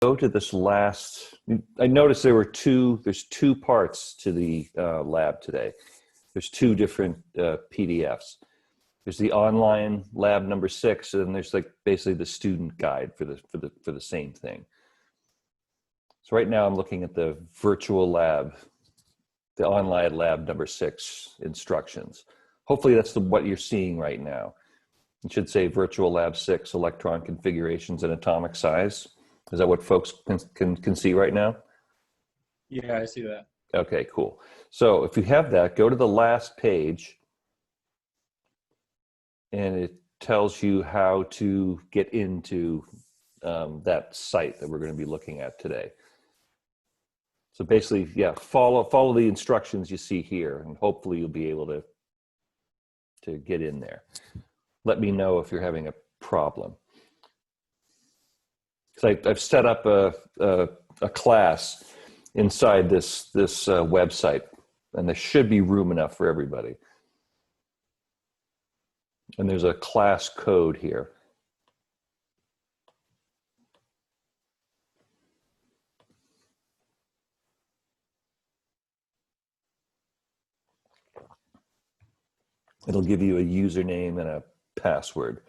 go to this last, I noticed there's two parts to the lab today. There's two different PDFs. There's the online lab number 6, and then there's like basically the student guide for the same thing. So right now I'm looking at the virtual lab, the online lab number 6 instructions. Hopefully that's what you're seeing right now. It should say virtual lab 6, electron configurations and atomic size. Is that what folks can see right now? Yeah, I see that. Okay, cool. So if you have that, go to the last page, and it tells you how to get into that site that we're going to be looking at today. So basically, yeah, follow the instructions you see here, and hopefully you'll be able to get in there. Let me know if you're having a problem. So I've set up a class inside this website, and there should be room enough for everybody. And there's a class code here. It'll give you a username and a password.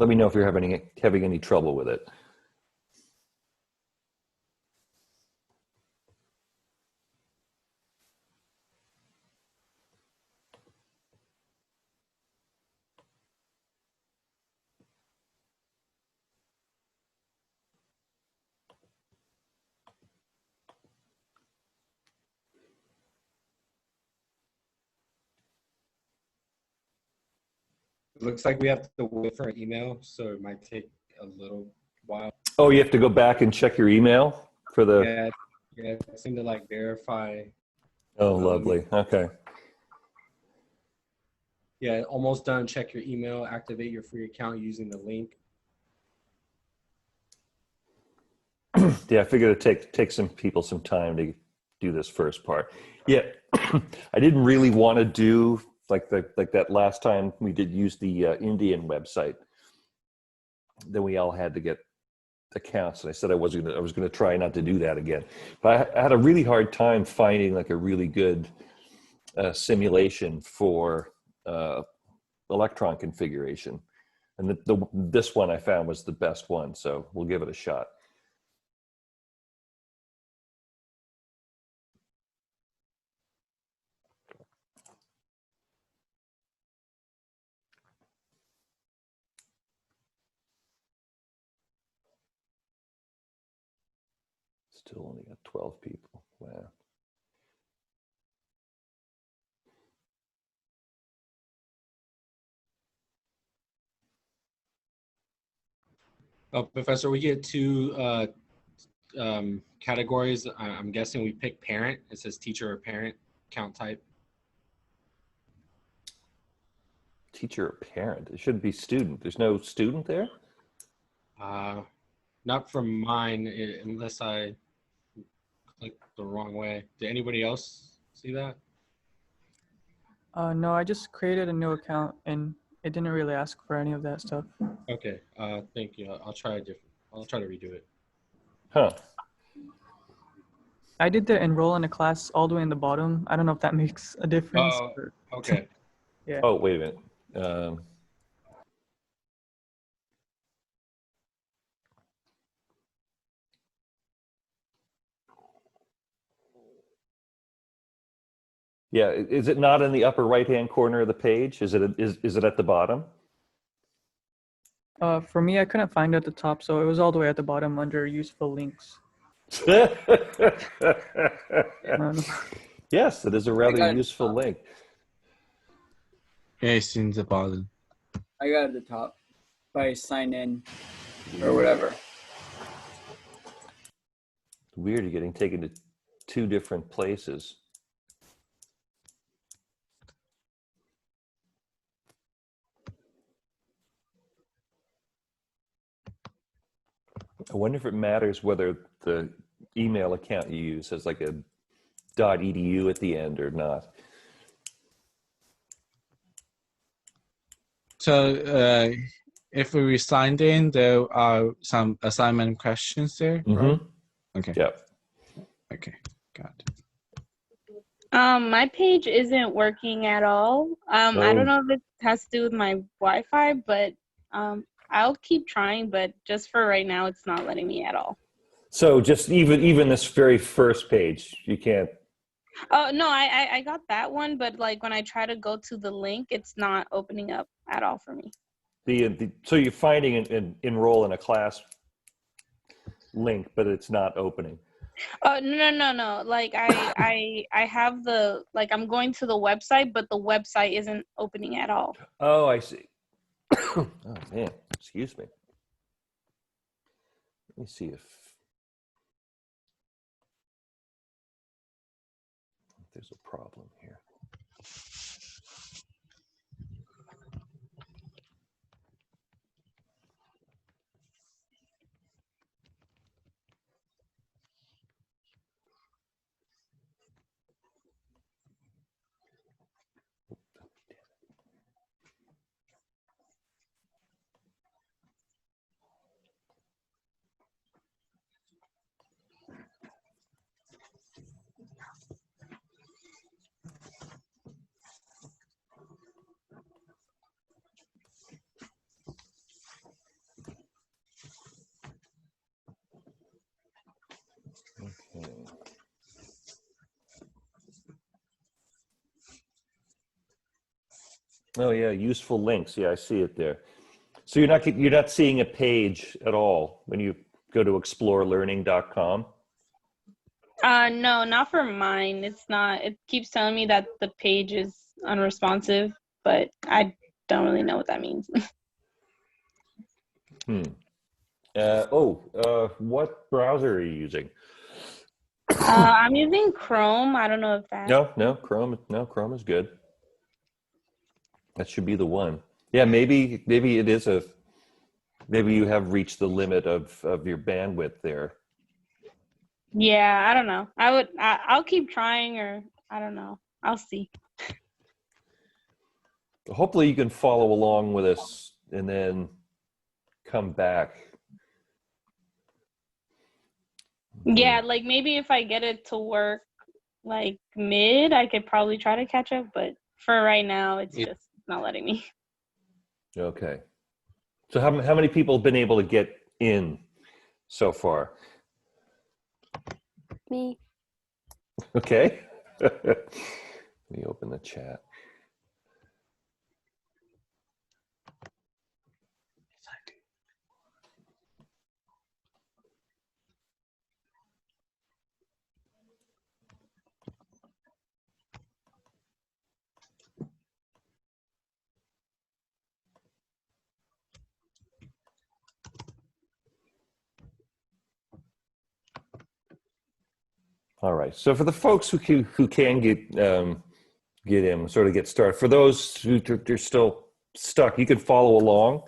Let me know if you're having any trouble with it. It looks like we have to wait for an email, so it might take a little while. Oh, you have to go back and check your email for the... Yeah, it seemed to like verify. Oh, lovely. Okay. Yeah, almost done. Check your email, activate your free account using the link. Yeah, I figured it'd take some people some time to do this first part. Yeah, I didn't really want to do like that last time we did use the Indian website. Then we all had to get accounts, and I said I was gonna try not to do that again. But I had a really hard time finding like a really good simulation for electron configuration, and this one I found was the best one. So we'll give it a shot. Still only got 12 people. Wow. Professor, we get two categories. I'm guessing we pick parent. It says teacher or parent, count type. Teacher or parent? It should be student. There's no student there? Not from mine, unless I clicked the wrong way. Did anybody else see that? No, I just created a new account and it didn't really ask for any of that stuff. Okay, thank you. I'll try to redo it. Huh. I did the enroll in a class all the way in the bottom. I don't know if that makes a difference. Oh, okay. Yeah. Oh, wait a minute. Yeah, is it not in the upper right-hand corner of the page? Is it at the bottom? For me, I couldn't find it at the top, so it was all the way at the bottom under useful links. Yes, it is a rather useful link. Yeah, it's in the bottom. I got it at the top by sign in or whatever. It's weird you're getting taken to two different places. I wonder if it matters whether the email account you use has like a .edu at the end or not. So if we signed in, there are some assignment questions there, right? Okay. Yep. Okay, got it. My page isn't working at all. I don't know if it has to do with my Wi-Fi, but I'll keep trying, but just for right now, it's not letting me at all. So just even this very first page, you can't. Oh no, I got that one, but like when I try to go to the link, it's not opening up at all for me. So you're finding an enroll in a class link, but it's not opening. Oh no. Like I have the like I'm going to the website, but the website isn't opening at all. Oh, I see. Oh man, excuse me. Let me see if there's a problem here. Okay. Oh yeah, useful links. Yeah, I see it there. So you're not seeing a page at all when you go to explorelearning.com? No, not for mine. It's not. It keeps telling me that the page is unresponsive, but I don't really know what that means. What browser are you using? I'm using Chrome. I don't know if that. No, Chrome is good. That should be the one. Yeah, maybe it is maybe you have reached the limit of your bandwidth there. Yeah, I don't know. I'll keep trying, or I don't know. I'll see. Hopefully you can follow along with us and then come back. Yeah, like maybe if I get it to work like mid, I could probably try to catch up, but for right now, it's just not letting me. Okay. So how many people have been able to get in so far? Me. Okay. Let me open the chat. All right. So for the folks who can get in, sort of get started. For those who are still stuck, you can follow along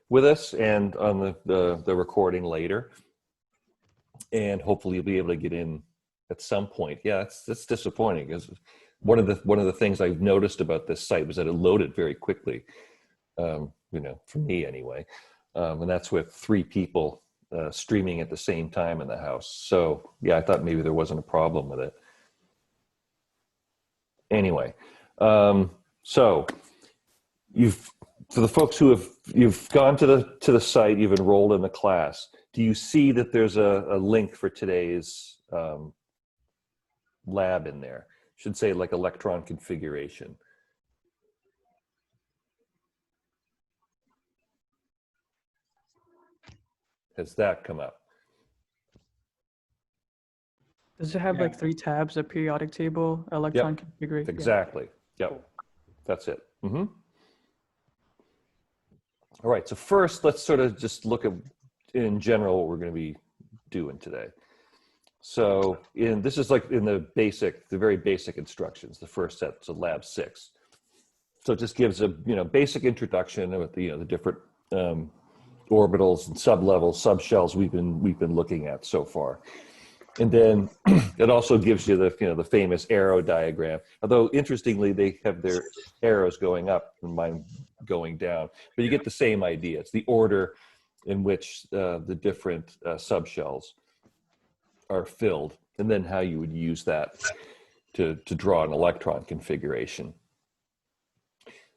with us and on the recording later, and hopefully you'll be able to get in at some point. Yeah, that's disappointing because one of the things I've noticed about this site was that it loaded very quickly. For me anyway, and that's with 3 people streaming at the same time in the house. So yeah, I thought maybe there wasn't a problem with it. Anyway, so for the folks you've gone to the site, you've enrolled in the class. Do you see that there's a link for today's lab in there? Should say like electron configuration. Has that come up? Does it have like 3 tabs, a periodic table, electron configuration? Exactly. Yep. That's it. All right. So first, let's sort of just look at, in general, what we're going to be doing today. So this is like in the very basic instructions, the first set, so lab 6. So it just gives a basic introduction with the different orbitals and sublevels, subshells we've been looking at so far. And then it also gives you the famous arrow diagram. Although interestingly, they have their arrows going up and mine going down. But you get the same idea. It's the order in which the different subshells are filled, and then how you would use that to draw an electron configuration.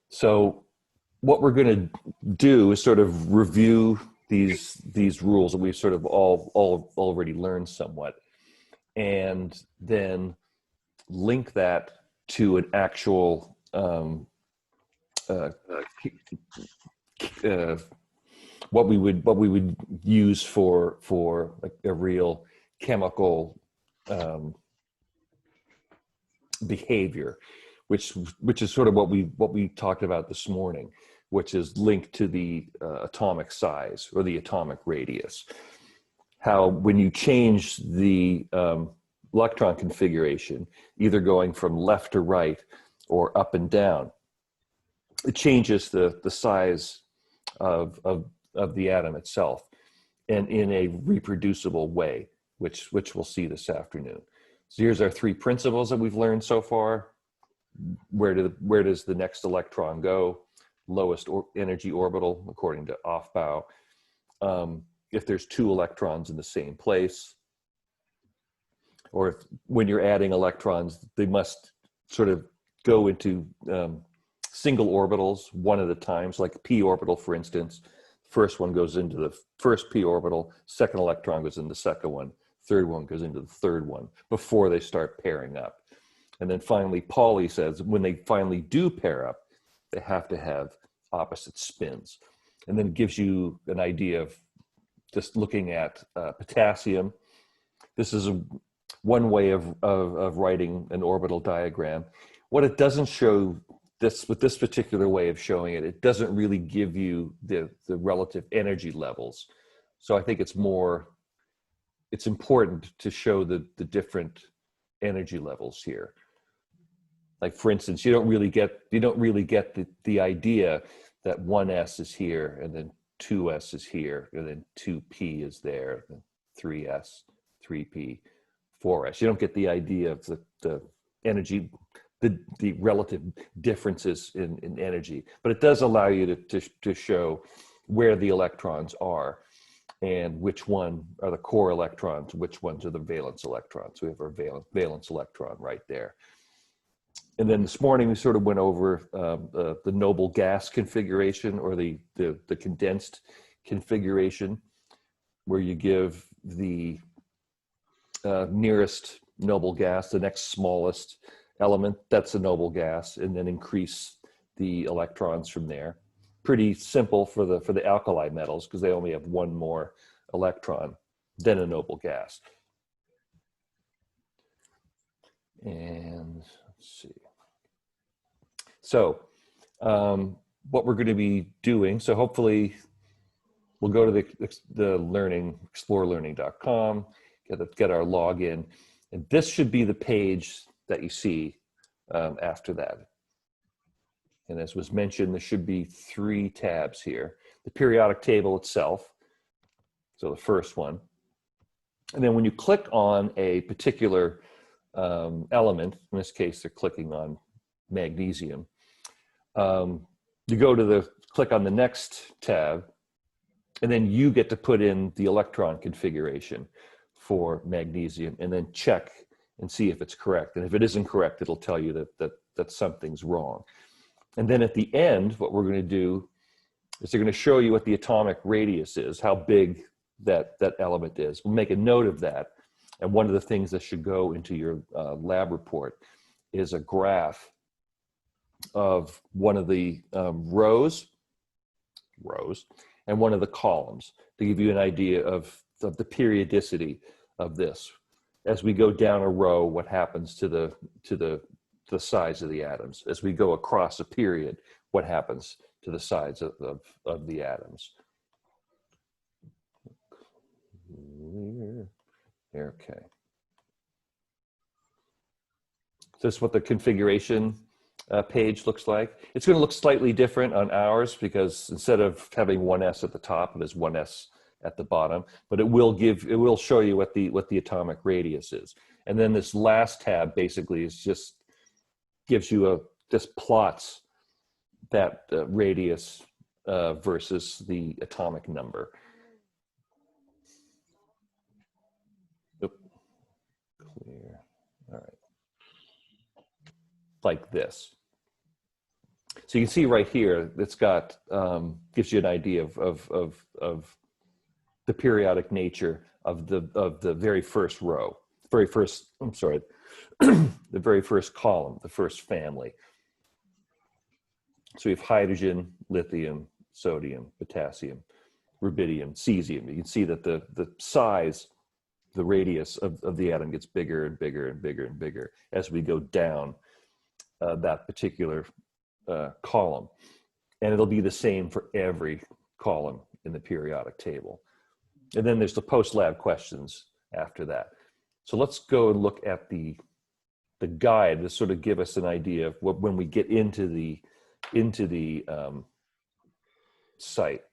So what we're going to do is sort of review these rules that we've sort of all already learned somewhat, and then link that to an actual what we would use for a real chemical behavior, which is sort of what we talked about this morning, which is linked to the atomic size or the atomic radius. How when you change the electron configuration, either going from left to right or up and down, it changes the size of the atom itself, and in a reproducible way, which we'll see this afternoon. So here's our three principles that we've learned so far. Where does the next electron go? Lowest energy orbital, according to Aufbau. If there's two electrons in the same place, or if when you're adding electrons, they must sort of go into single orbitals one at a time. So like p orbital, for instance, first one goes into the first p orbital, second electron goes into the second one, third one goes into the third one before they start pairing up. And then finally, Pauli says when they finally do pair up, they have to have opposite spins. And then it gives you an idea of just looking at potassium. This is one way of writing an orbital diagram. What it doesn't show with this particular way of showing it, it doesn't really give you the relative energy levels. So I think it's important to show the different energy levels here. Like for instance, you don't really get the idea that 1s is here, and then 2s is here, and then 2p is there, and 3s, 3p, 4s. You don't get the idea of the energy, the relative differences in energy, but it does allow you to show where the electrons are and which one are the core electrons, which ones are the valence electrons. We have our valence electron right there. And then this morning we sort of went over the noble gas configuration, or the condensed configuration, where you give the nearest noble gas, the next smallest element, that's a noble gas, and then increase the electrons from there. Pretty simple for the alkali metals, because they only have one more electron than a noble gas. And let's see. So what we're going to be doing, so hopefully we'll go to the learning, explorelearning.com, get our login, and this should be the page that you see after that. And as was mentioned, there should be 3 tabs here. The periodic table itself, so the first one. And then when you click on a particular element, in this case, they're clicking on magnesium, you go to click on the next tab, and then you get to put in the electron configuration for magnesium, and then check and see if it's correct. And if it isn't correct, it'll tell you that something's wrong. And then at the end, what we're going to do is they're going to show you what the atomic radius is, how big that element is. We'll make a note of that. And one of the things that should go into your lab report is a graph of one of the rows, and one of the columns, to give you an idea of the periodicity of this. As we go down a row, what happens to the size of the atoms? As we go across a period, what happens to the size of the atoms? Okay. So this is what the configuration page looks like. It's going to look slightly different on ours, because instead of having 1s at the top, it is 1s at the bottom, but it will show you what the atomic radius is. And then this last tab basically is just plots that radius versus the atomic number. Oop. Clear. All right. Like this. So you can see right here, it's got gives you an idea of the periodic nature of the very first row, the very first column, the first family. So we have hydrogen, lithium, sodium, potassium, rubidium, cesium. You can see that the size, the radius of the atom gets bigger and bigger and bigger and bigger as we go down that particular column. And it'll be the same for every column in the periodic table. And then there's the post-lab questions after that. So let's go and look at the guide to sort of give us an idea of what, when we get into the site,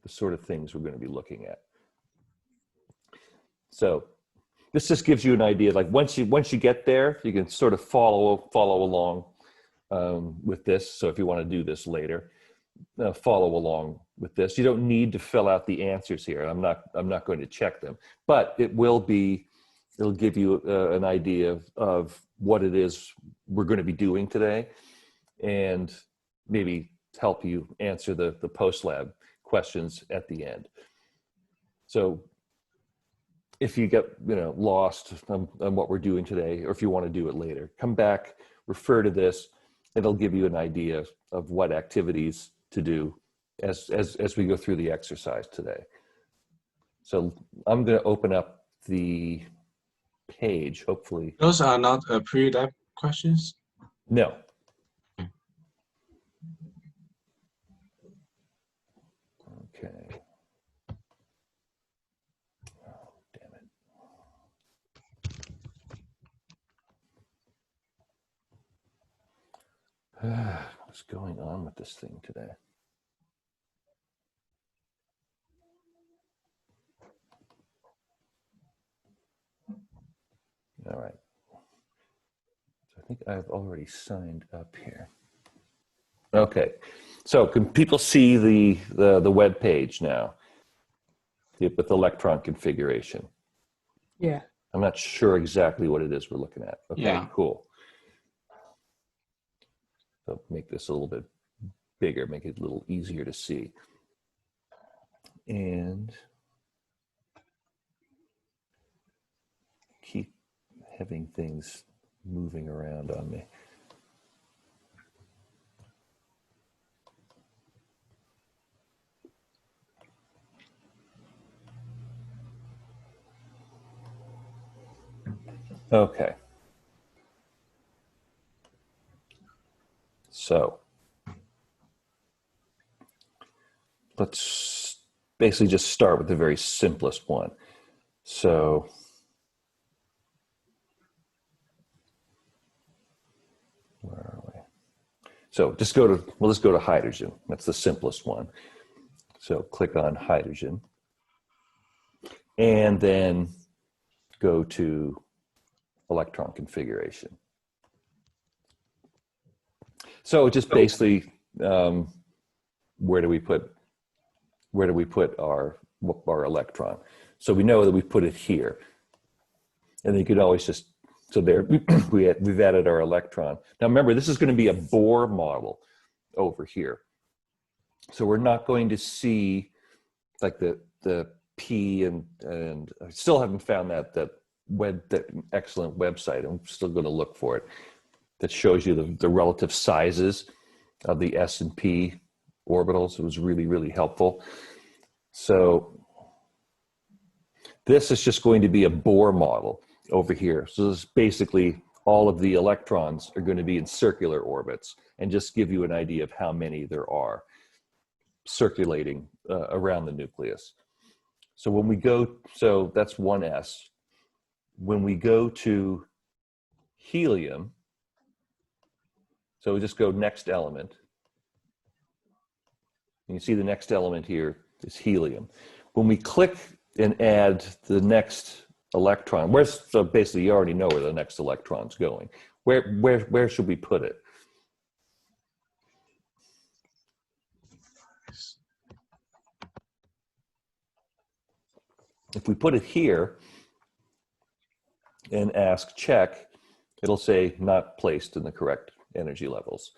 the sort of things we're going to be looking at. So this just gives you an idea, like once you get there, you can sort of follow along with this. So if you want to do this later, follow along with this. You don't need to fill out the answers here. I'm not going to check them, but it'll give you an idea of what it is we're going to be doing today, and maybe help you answer the post-lab questions at the end. So if you get lost on what we're doing today, or if you want to do it later, come back, refer to this. It'll give you an idea of what activities to do as we go through the exercise today. So I'm going to open up the page, hopefully. Those are not pre-lab questions? No. Okay. Oh, damn it. What's going on with this thing today? All right. So I think I've already signed up here. Okay. So can people see the web page now with Electron configuration? Yeah. I'm not sure exactly what it is we're looking at. Okay, Yeah. cool. So make this a little bit bigger, make it a little easier to see. And keep having things moving around on me. Okay. So let's basically just start with the very simplest one. So where are we? So let's go to hydrogen. That's the simplest one. So click on hydrogen and then go to electron configuration. So just basically, where do we put our electron? So we know that we put it here, and then you could always just, so there we've added our electron. Now remember, this is going to be a Bohr model over here, so we're not going to see like the P and I still haven't found that excellent website. I'm still going to look for it. That shows you the relative sizes of the S and P orbitals. It was really, really helpful. So this is just going to be a Bohr model over here. So this is basically all of the electrons are going to be in circular orbits, and just give you an idea of how many there are circulating around the nucleus. So when we go, so that's 1s. When we go to helium, so we just go next element. You can see the next element here is helium. when we click and add the next electron, so basically you already know where the next electron's going. Where should we put it? If we put it here and ask check, it'll say not placed in the correct energy levels.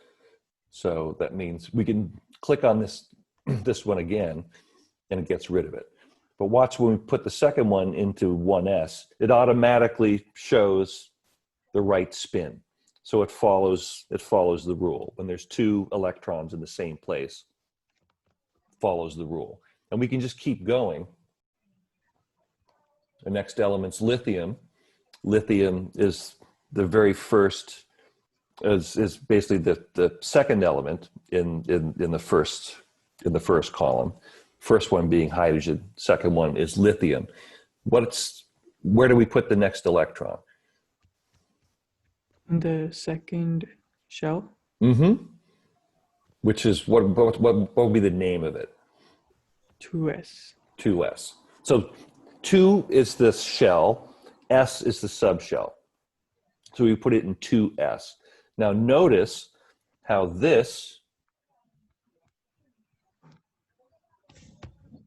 So that means we can click on this one again and it gets rid of it. But watch when we put the second one into 1s, it automatically shows the right spin. So it follows the rule. When there's two electrons in the same place, it follows the rule. And we can just keep going. The next element's lithium. Lithium is the very first, is basically the second element in the first column. First one being hydrogen, second one is lithium. Where do we put the next electron? The second shell. Mm-hmm. Which is, what would be the name of it? 2s. 2s. So 2 is the shell, s is the subshell. So we put it in 2s. Now notice how this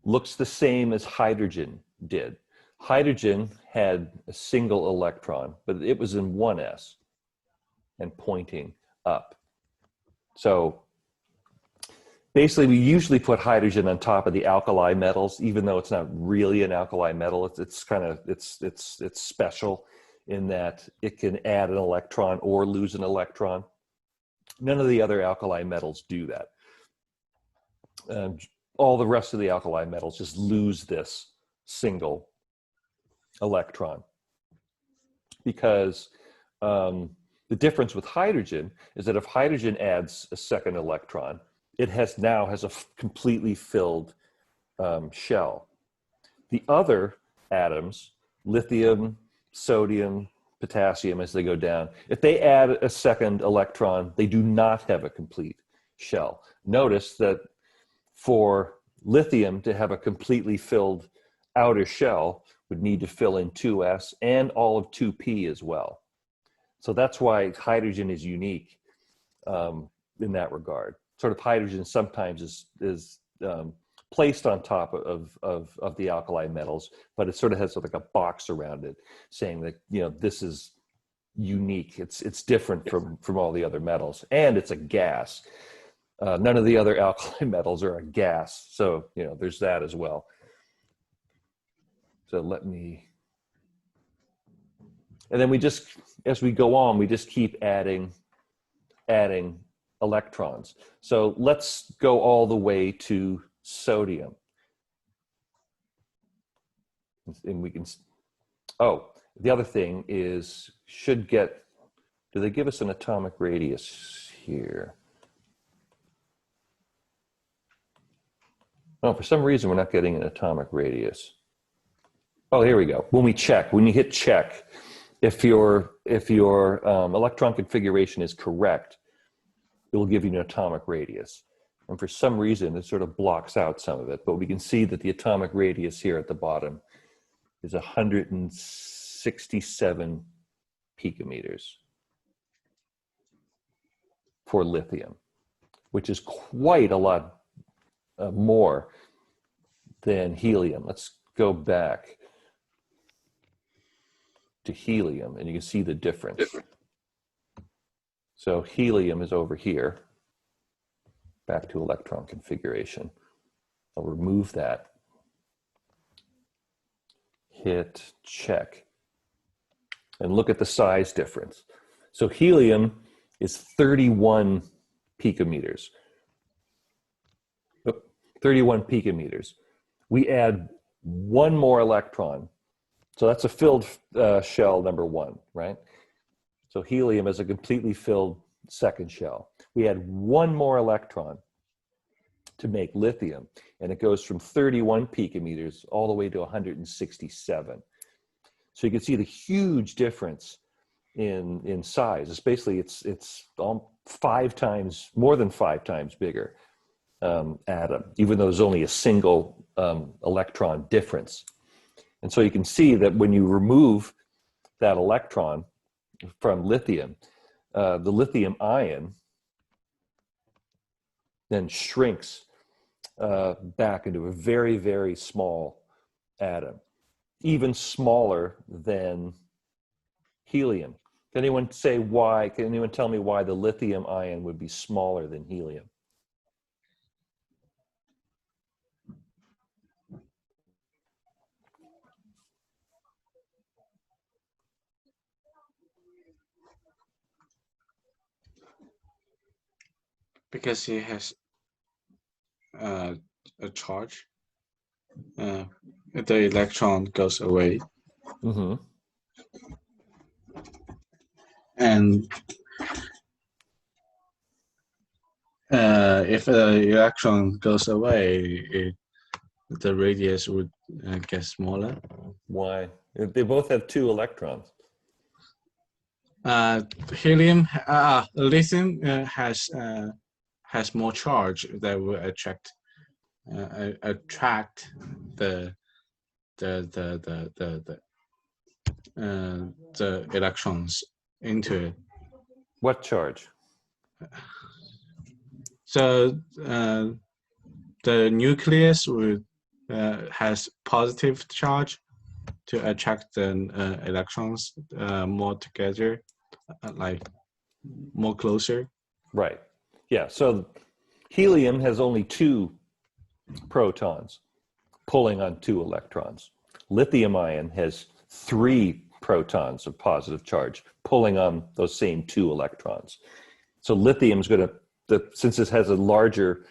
looks the same as hydrogen did. Hydrogen had a single electron, but it was in 1s and pointing up. So basically, we usually put hydrogen on top of the alkali metals, even though it's not really an alkali metal. It's special in that it can add an electron or lose an electron. None of the other alkali metals do that. All the rest of the alkali metals just lose this single electron, because the difference with hydrogen is that if hydrogen adds a second electron, it now has a completely filled shell. The other atoms, lithium, sodium, potassium, as they go down, if they add a second electron, they do not have a complete shell. Notice that for lithium to have a completely filled outer shell would need to fill in 2s and all of 2p as well. So that's why hydrogen is unique in that regard. Sort of hydrogen sometimes is placed on top of the alkali metals, but it sort of has like a box around it saying that, this is unique. It's different from all the other metals, and it's a gas. None of the other alkali metals are a gas. So, there's that as well. So and then we just, as we go on, we just keep adding electrons. So let's go all the way to sodium. And we can, the other thing is, do they give us an atomic radius here? Oh, for some reason, we're not getting an atomic radius. Oh, here we go. When you hit check, if your electron configuration is correct, it will give you an atomic radius. And for some reason, it sort of blocks out some of it. But we can see that the atomic radius here at the bottom is 167 picometers for lithium, which is quite a lot more than helium. Let's go back to helium, and you can see the difference. So helium is over here. Back to electron configuration. I'll remove that. Hit check. And look at the size difference. So helium is 31 picometers. 31 picometers. We add one more electron. So that's a filled shell number 1, right? So helium is a completely filled second shell. We add one more electron to make lithium, and it goes from 31 picometers all the way to 167. So you can see the huge difference in size. It's basically, it's more than 5 times bigger. atom, even though there's only a single electron difference. And so you can see that when you remove that electron from lithium, the lithium ion then shrinks back into a very, very small atom, even smaller than helium. Can anyone say why? Can anyone tell me why the lithium ion would be smaller than helium? Because it has a charge. The electron goes away. Mm-hmm. And if the electron goes away, the radius would get smaller. Why? They both have 2 electrons. Lithium has more charge that will attract the electrons into it. What charge? So the nucleus would has positive charge to attract the electrons more together, like more closer. Right. Yeah. So helium has only 2 protons pulling on 2 electrons. Lithium ion has 3 protons of positive charge pulling on those same 2 electrons. So lithium's going to, since it has a larger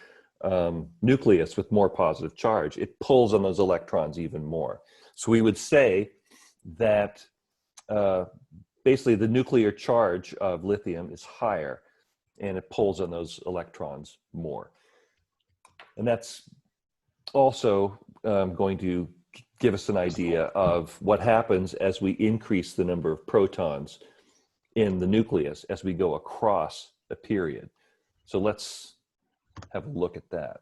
nucleus with more positive charge, it pulls on those electrons even more. So we would say that basically the nuclear charge of lithium is higher and it pulls on those electrons more. And that's also going to give us an idea of what happens as we increase the number of protons in the nucleus as we go across a period. So let's have a look at that.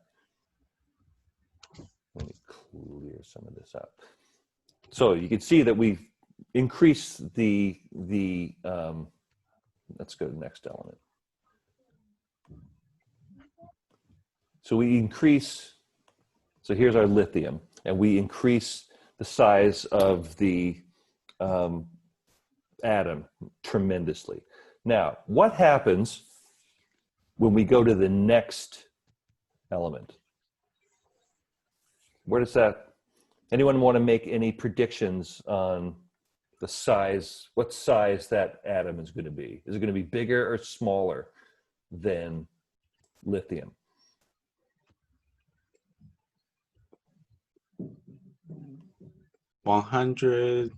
Let me clear some of this up. So you can see that we've increased the let's go to the next element. So we increase, so here's our lithium, and we increase the size of the atom tremendously. Now, what happens when we go to the next element? Where does that, anyone want to make any predictions on the size, what size that atom is going to be? Is it going to be bigger or smaller than lithium? $100.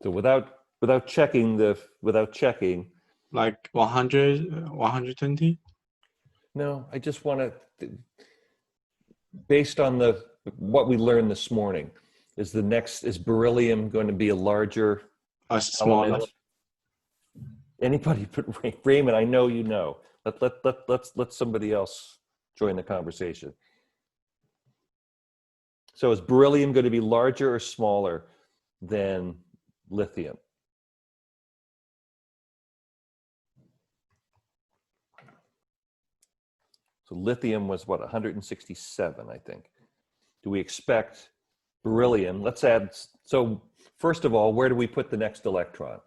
So without checking, Like 100, 120? no, I just want to, based on what we learned this morning, is beryllium going to be a larger Smaller. element? Anybody but Raymond, I know you know. Let somebody else join the conversation. So is beryllium going to be larger or smaller than lithium? So lithium was what, 167, I think. Do we expect beryllium? Let's add, so first of all, where do we put the next electron?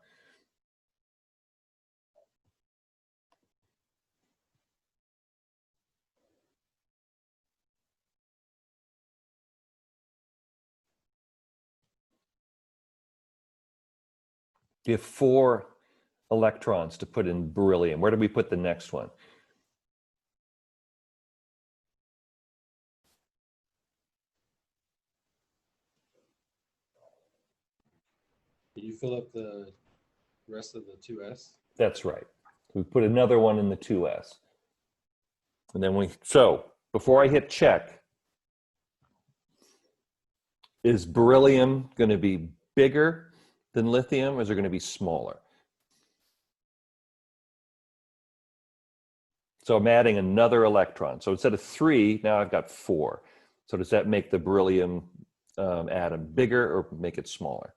You have 4 electrons to put in beryllium. Where do we put the next one? You fill up the rest of the 2s. That's right. We put another one in the 2s. And then so before I hit check, is beryllium going to be bigger than lithium, or is it going to be smaller? So I'm adding another electron. So instead of 3, now I've got 4. So does that make the beryllium atom bigger or make it smaller?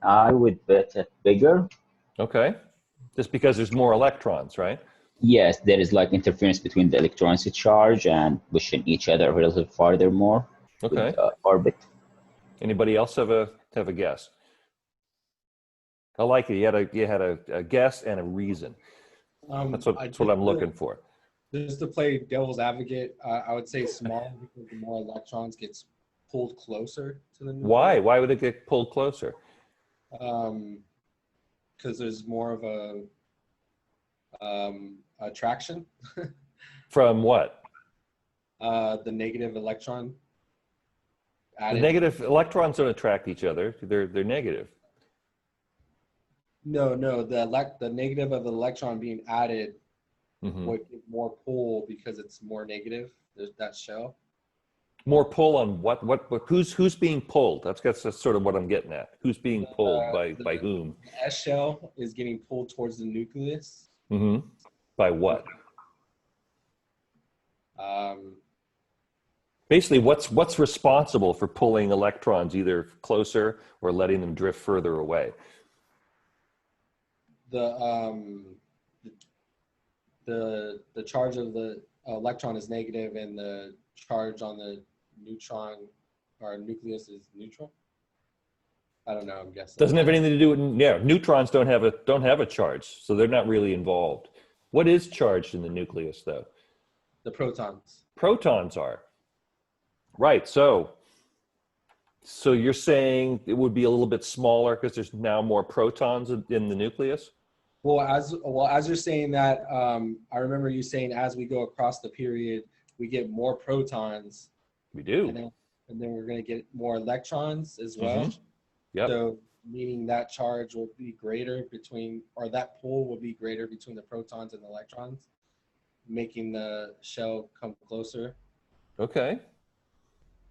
I would bet it bigger. Okay. Just because there's more electrons, right? Yes, there is like interference between the electrons charge and pushing each other a little farther more Okay. with the orbit. Anybody else have a guess? I like it. You had a guess and a reason. That's what I'm looking for. Just to play devil's advocate, I would say small because the more electrons gets pulled closer to the nucleus. Why? Why would it get pulled closer? Because there's more of a attraction. From what? The negative electron. The negative electrons don't attract each other. They're negative. No, the negative of the electron being added would get more pull because it's more negative. There's that shell. More pull on what? Who's being pulled? That's sort of what I'm getting at. Who's being pulled by whom? The S shell is getting pulled towards the nucleus. By what? Basically, what's responsible for pulling electrons either closer or letting them drift further away? The charge of the electron is negative, and the charge on the neutron or nucleus is neutral. I don't know. I'm guessing. Doesn't have anything to do with neutrons don't have a charge, so they're not really involved. What is charged in the nucleus, though? The protons. Protons are. Right. So you're saying it would be a little bit smaller because there's now more protons in the nucleus? Well, as you're saying that, I remember you saying as we go across the period, we get more protons. We do. And then we're going to get more electrons as well. Yep. So meaning that charge will be greater between, or that pull will be greater between the protons and the electrons, making the shell come closer. Okay.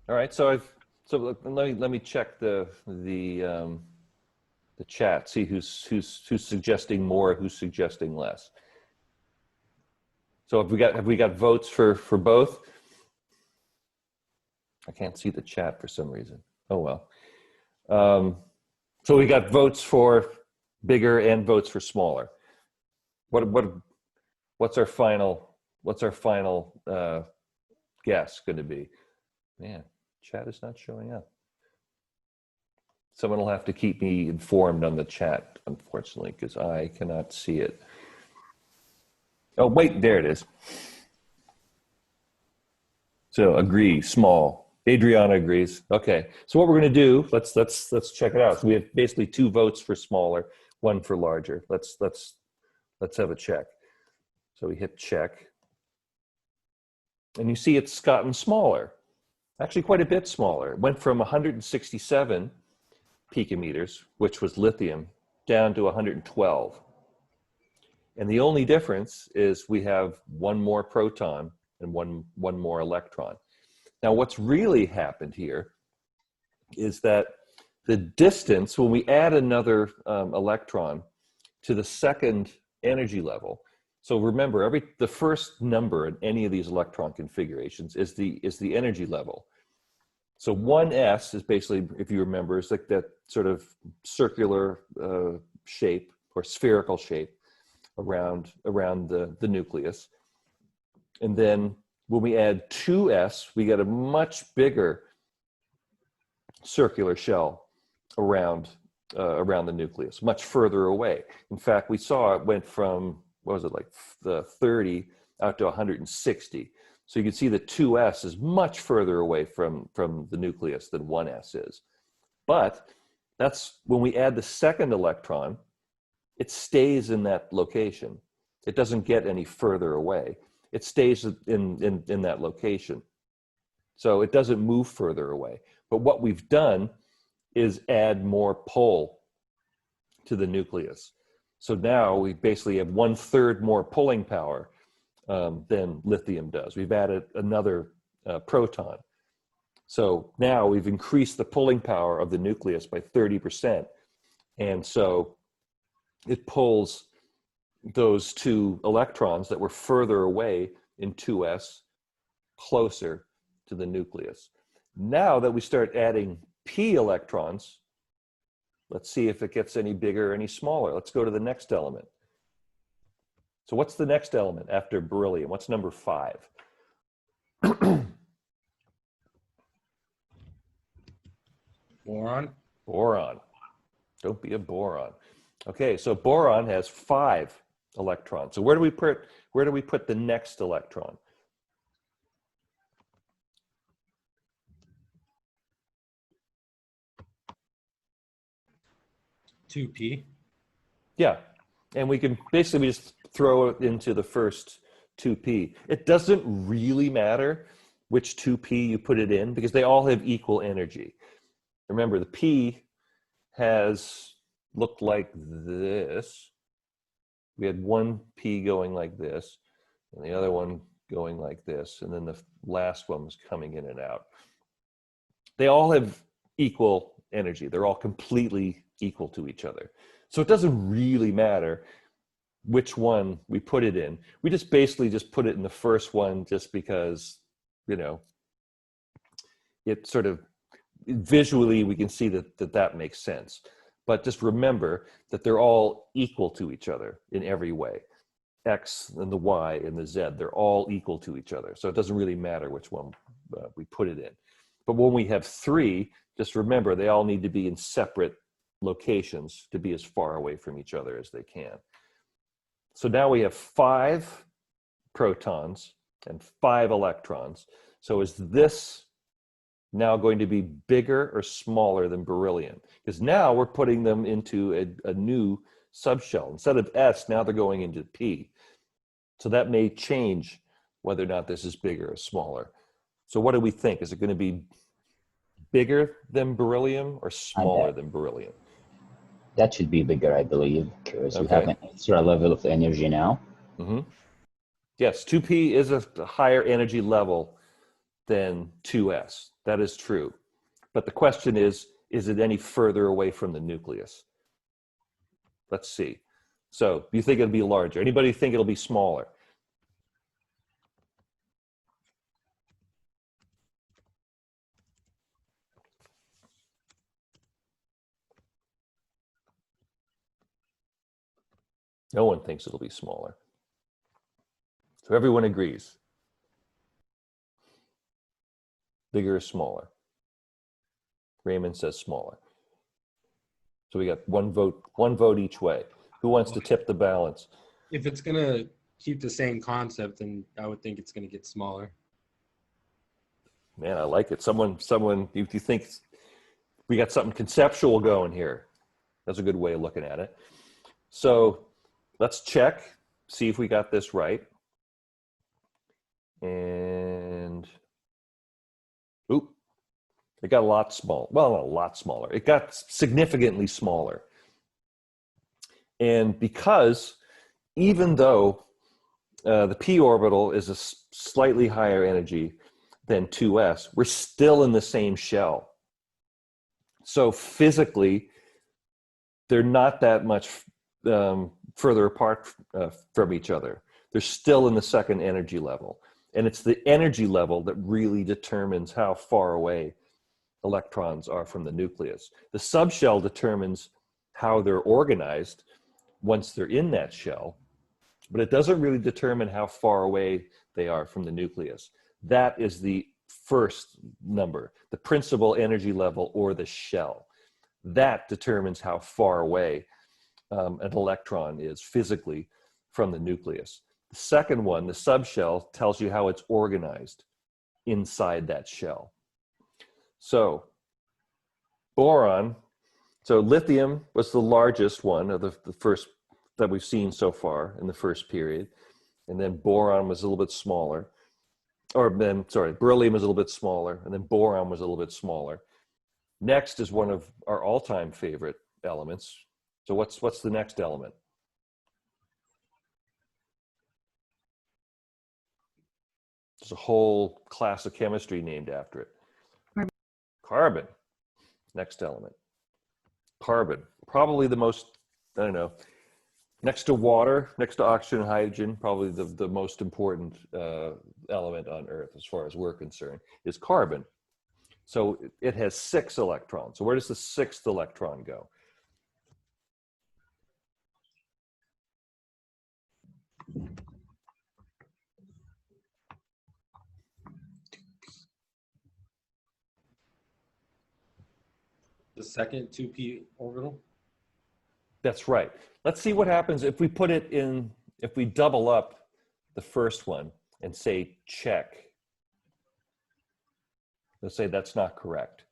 All right. So let me check the chat, see who's suggesting more, who's suggesting less. So have we got votes for both? I can't see the chat for some reason. Oh well. So we got votes for bigger and votes for smaller. What's our final guess going to be? Man, chat is not showing up. Someone will have to keep me informed on the chat, unfortunately, because I cannot see it. Oh, wait, there it is. So agree, small. Adriana agrees. Okay, so what we're going to do, let's check it out. So we have basically 2 votes for smaller, 1 for larger. Let's have a check. So we hit check, and you see it's gotten smaller. Actually, quite a bit smaller. It went from 167 picometers, which was lithium, down to 112. And the only difference is we have 1 more proton and one more electron. Now, what's really happened here is that the distance, when we add another electron to the second energy level, so remember, the first number in any of these electron configurations is the energy level. So 1s is basically, if you remember, it's like that sort of circular shape or spherical shape around the nucleus. And then when we add 2s, we get a much bigger circular shell around the nucleus, much further away. In fact, we saw it went from, what was it, like the 30 out to 160. So you can see the 2s is much further away from the nucleus than 1s is. But that's when we add the second electron, it stays in that location. It doesn't get any further away. It stays in that location. So it doesn't move further away. But what we've done is add more pull to the nucleus. So now we basically have 1/3 more pulling power than lithium does. We've added another proton. So now we've increased the pulling power of the nucleus by 30%. And so it pulls those two electrons that were further away in 2s closer to the nucleus. Now that we start adding p electrons, let's see if it gets any bigger or any smaller. Let's go to the next element. So what's the next element after beryllium? What's number 5? Boron. Boron. Don't be a boron. Okay, so boron has 5 electrons. So where do we put the next electron? Two P. Yeah, and we can basically just throw it into the first 2p. It doesn't really matter which 2p you put it in because they all have equal energy. Remember, the p has looked like this. We had one p going like this, and the other one going like this, and then the last one was coming in and out. They all have equal energy. They're all completely equal to each other. So it doesn't really matter which one we put it in. We just basically just put it in the first one just because, you know, it sort of visually we can see that makes sense. But just remember that they're all equal to each other in every way. X and the Y and the Z, they're all equal to each other. So it doesn't really matter which one we put it in. But when we have 3, just remember they all need to be in separate locations to be as far away from each other as they can. So now we have 5 protons and 5 electrons. So is this now going to be bigger or smaller than beryllium? Because now we're putting them into a new subshell. Instead of S, now they're going into P. So that may change whether or not this is bigger or smaller. So what do we think? Is it going to be bigger than beryllium or smaller than beryllium? That should be bigger, I believe, because we Okay. have an extra level of energy now. Mm-hmm. Yes, 2p is a higher energy level than 2s. That is true. But the question is it any further away from the nucleus? Let's see. So you think it'll be larger? Anybody think it'll be smaller? No one thinks it'll be smaller. So everyone agrees. Bigger or smaller? Raymond says smaller. So we got one vote each way. Who wants to tip the balance? If it's gonna keep the same concept, then I would think it's gonna get smaller. Man, I like it. Someone, you think we got something conceptual going here? That's a good way of looking at it. So let's check, see if we got this right. And, oop, it got a lot smaller. Well, not a lot smaller. It got significantly smaller. And because even though the p orbital is a slightly higher energy than 2s, we're still in the same shell. So physically, they're not that much further apart from each other. They're still in the second energy level. And it's the energy level that really determines how far away electrons are from the nucleus. The subshell determines how they're organized once they're in that shell, but it doesn't really determine how far away they are from the nucleus. That is the first number, the principal energy level or the shell. That determines how far away an electron is physically from the nucleus. The second one, the subshell, tells you how it's organized inside that shell. So boron, so lithium was the largest one of the first that we've seen so far in the first period. And then boron was a little bit smaller. Or then, sorry, beryllium was a little bit smaller. And then boron was a little bit smaller. Next is one of our all-time favorite elements. So what's the next element? There's a whole class of chemistry named after it. Carbon. Next element. Carbon. probably the most, I don't know, next to water, next to oxygen and hydrogen, probably the most important element on Earth as far as we're concerned is carbon. So it has 6 electrons. So where does the 6th electron go? The second 2p orbital. That's right. Let's see what happens if we put it in, if we double up the first one and say check. Let's say that's not correct.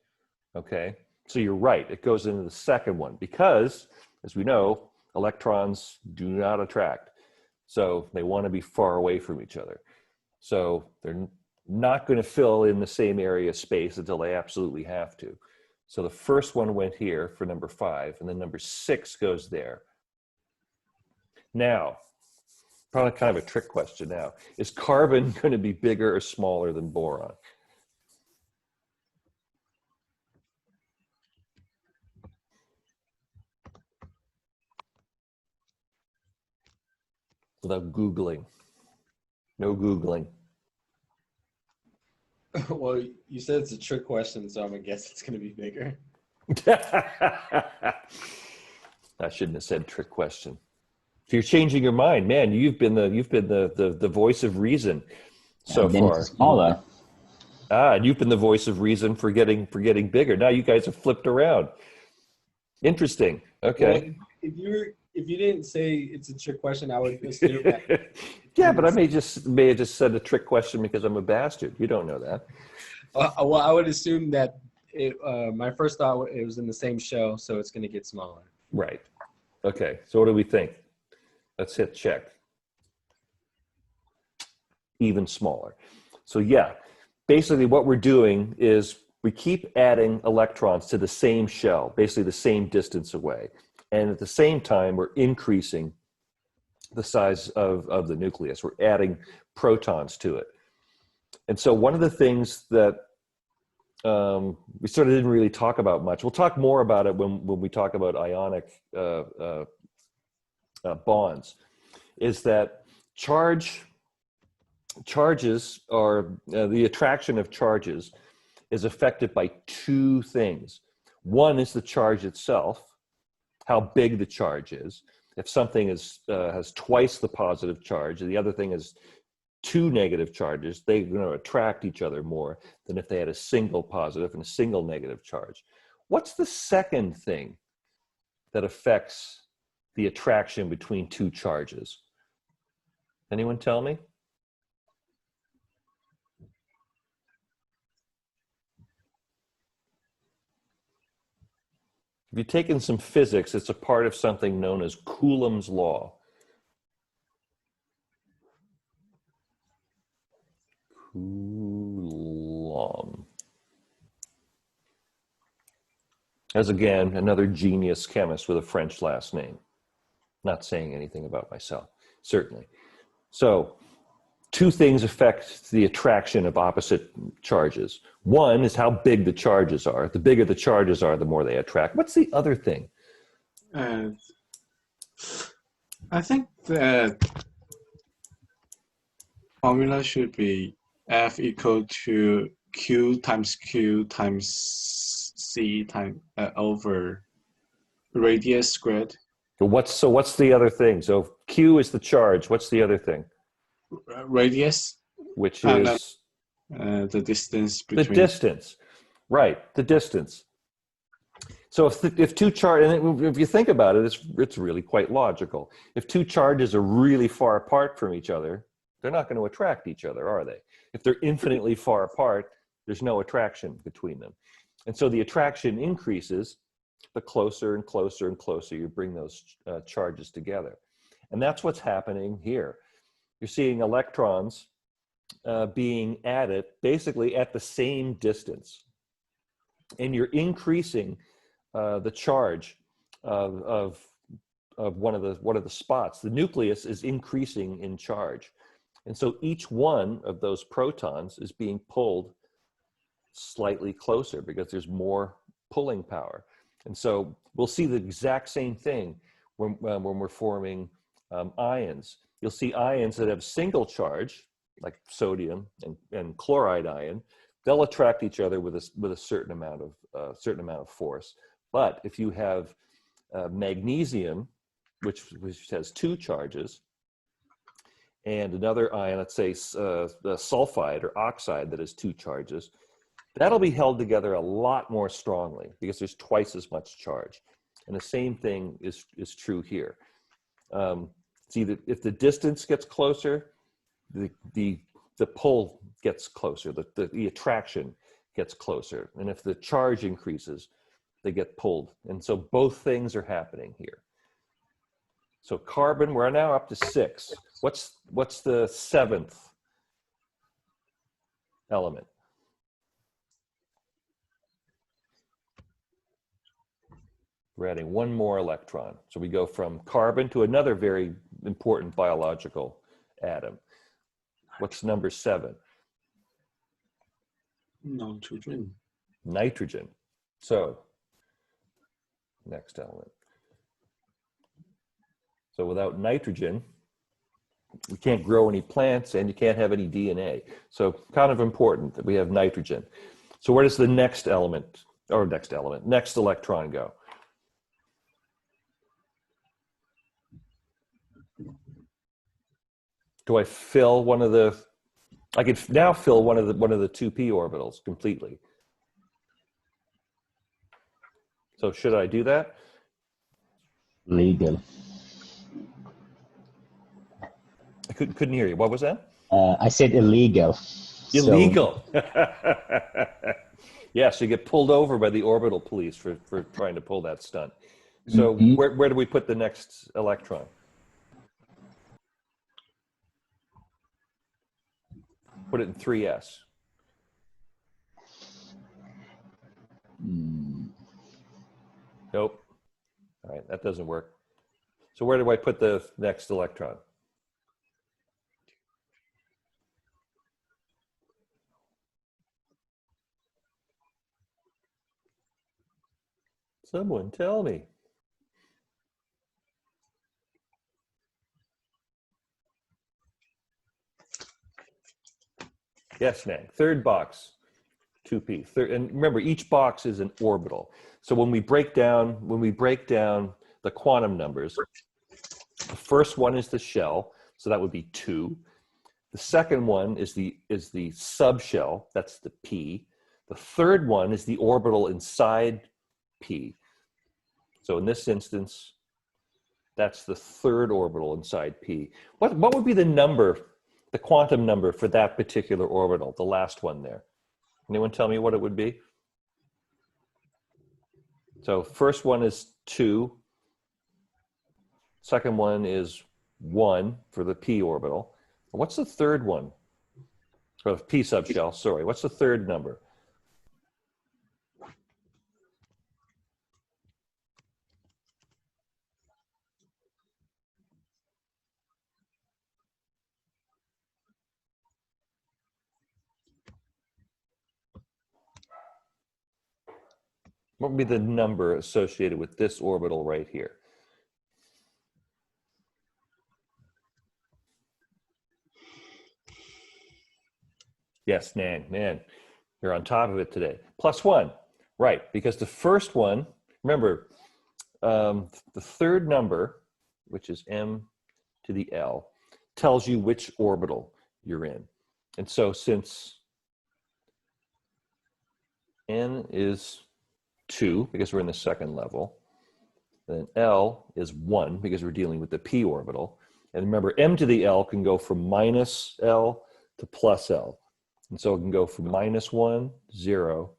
Okay, so you're right. It goes into the second one because, as we know, electrons do not attract. So they want to be far away from each other. So they're not going to fill in the same area of space until they absolutely have to. So the first one went here for number 5, and then number 6 goes there. Now, probably kind of a trick question now. Is carbon going to be bigger or smaller than boron? Without Googling. No Googling. Well, you said it's a trick question, so I'm gonna guess it's gonna be bigger. I shouldn't have said trick question. If you're changing your mind, man, you've been the voice of reason so then far. it's smaller. And you've been the voice of reason for getting bigger. Now you guys have flipped around. Interesting. Okay. Well, if you didn't say it's a trick question, I would assume that. Yeah, but I may have just said a trick question because I'm a bastard. You don't know that. Well, I would assume that my first thought it was in the same show, so it's going to get smaller. Right. Okay. So what do we think? Let's hit check. Even smaller. So yeah, basically what we're doing is we keep adding electrons to the same shell, basically the same distance away. And at the same time, we're increasing the size of the nucleus. We're adding protons to it. And so one of the things that we sort of didn't really talk about much, we'll talk more about it when we talk about ionic bonds, is that charges are, the attraction of charges is affected by 2 things. One is the charge itself, how big the charge is. If something has twice the positive charge, and the other thing is 2 negative charges, they're going to attract each other more than if they had a single positive and a single negative charge. What's the second thing that affects the attraction between 2 charges? Anyone tell me? If you've taken some physics, it's a part of something known as Coulomb's law. Coulomb. As again, another genius chemist with a French last name. Not saying anything about myself, certainly. So 2 things affect the attraction of opposite charges. One is how big the charges are. The bigger the charges are, the more they attract. What's the other thing? I think the formula should be F equal to Q times C times over radius squared. So what's the other thing? So Q is the charge. What's the other thing? Radius, Which is the distance between. the distance. Right, the distance. So if 2 charges, and if you think about it, it's really quite logical. If 2 charges are really far apart from each other, they're not going to attract each other, are they? If they're infinitely far apart, there's no attraction between them. And so the attraction increases the closer and closer and closer you bring those charges together. And that's what's happening here. You're seeing electrons being added basically at the same distance. And you're increasing the charge of one of the spots. The nucleus is increasing in charge. And so each one of those protons is being pulled slightly closer because there's more pulling power. And so we'll see the exact same thing when we're forming ions. You'll see ions that have single charge, like sodium and chloride ion. They'll attract each other with a certain amount of force. But if you have magnesium, which has 2 charges, and another ion, let's say the sulfide or oxide that has 2 charges, that'll be held together a lot more strongly because there's twice as much charge. And the same thing is true here. See that if the distance gets closer, the pull gets closer, the attraction gets closer. And if the charge increases, they get pulled. And so both things are happening here. So carbon, we're now up to 6. What's the 7th element? We're adding 1 more electron. So we go from carbon to another very important biological atom. What's number 7? Nitrogen. Nitrogen. So, next element. So without nitrogen, we can't grow any plants and you can't have any DNA. So kind of important that we have nitrogen. So where does the next electron go? Do I fill one of the, I could now fill one of the 2p orbitals completely. So should I do that? Legal. I couldn't hear you. What was that? I said illegal. Illegal. So... yeah, so you get pulled over by the orbital police for trying to pull that stunt. So where do we put the next electron? Put it in 3s. Nope. All right, that doesn't work. So where do I put the next electron? Someone tell me. Yes, Nang. 3rd box, 2p. And remember, each box is an orbital. So when we break down the quantum numbers, the first one is the shell, so that would be 2. The second one is the subshell, that's the p. The third one is the orbital inside p. So in this instance, that's the 3rd orbital inside p. What would be the number, the quantum number for that particular orbital, the last one there? Anyone tell me what it would be? So first one is 2. Second one is 1 for the p orbital. What's the third one? Or the p subshell, sorry. What's the 3rd number? What would be the number associated with this orbital right here? Yes, Nan, you're on top of it today. +1, right, because the first one, remember, the 3rd number, which is m to the L, tells you which orbital you're in. And so since n is 2, because we're in the 2nd level, then L is 1, because we're dealing with the p orbital. And remember, m to the L can go from -L to +L. And so it can go from -1, 0,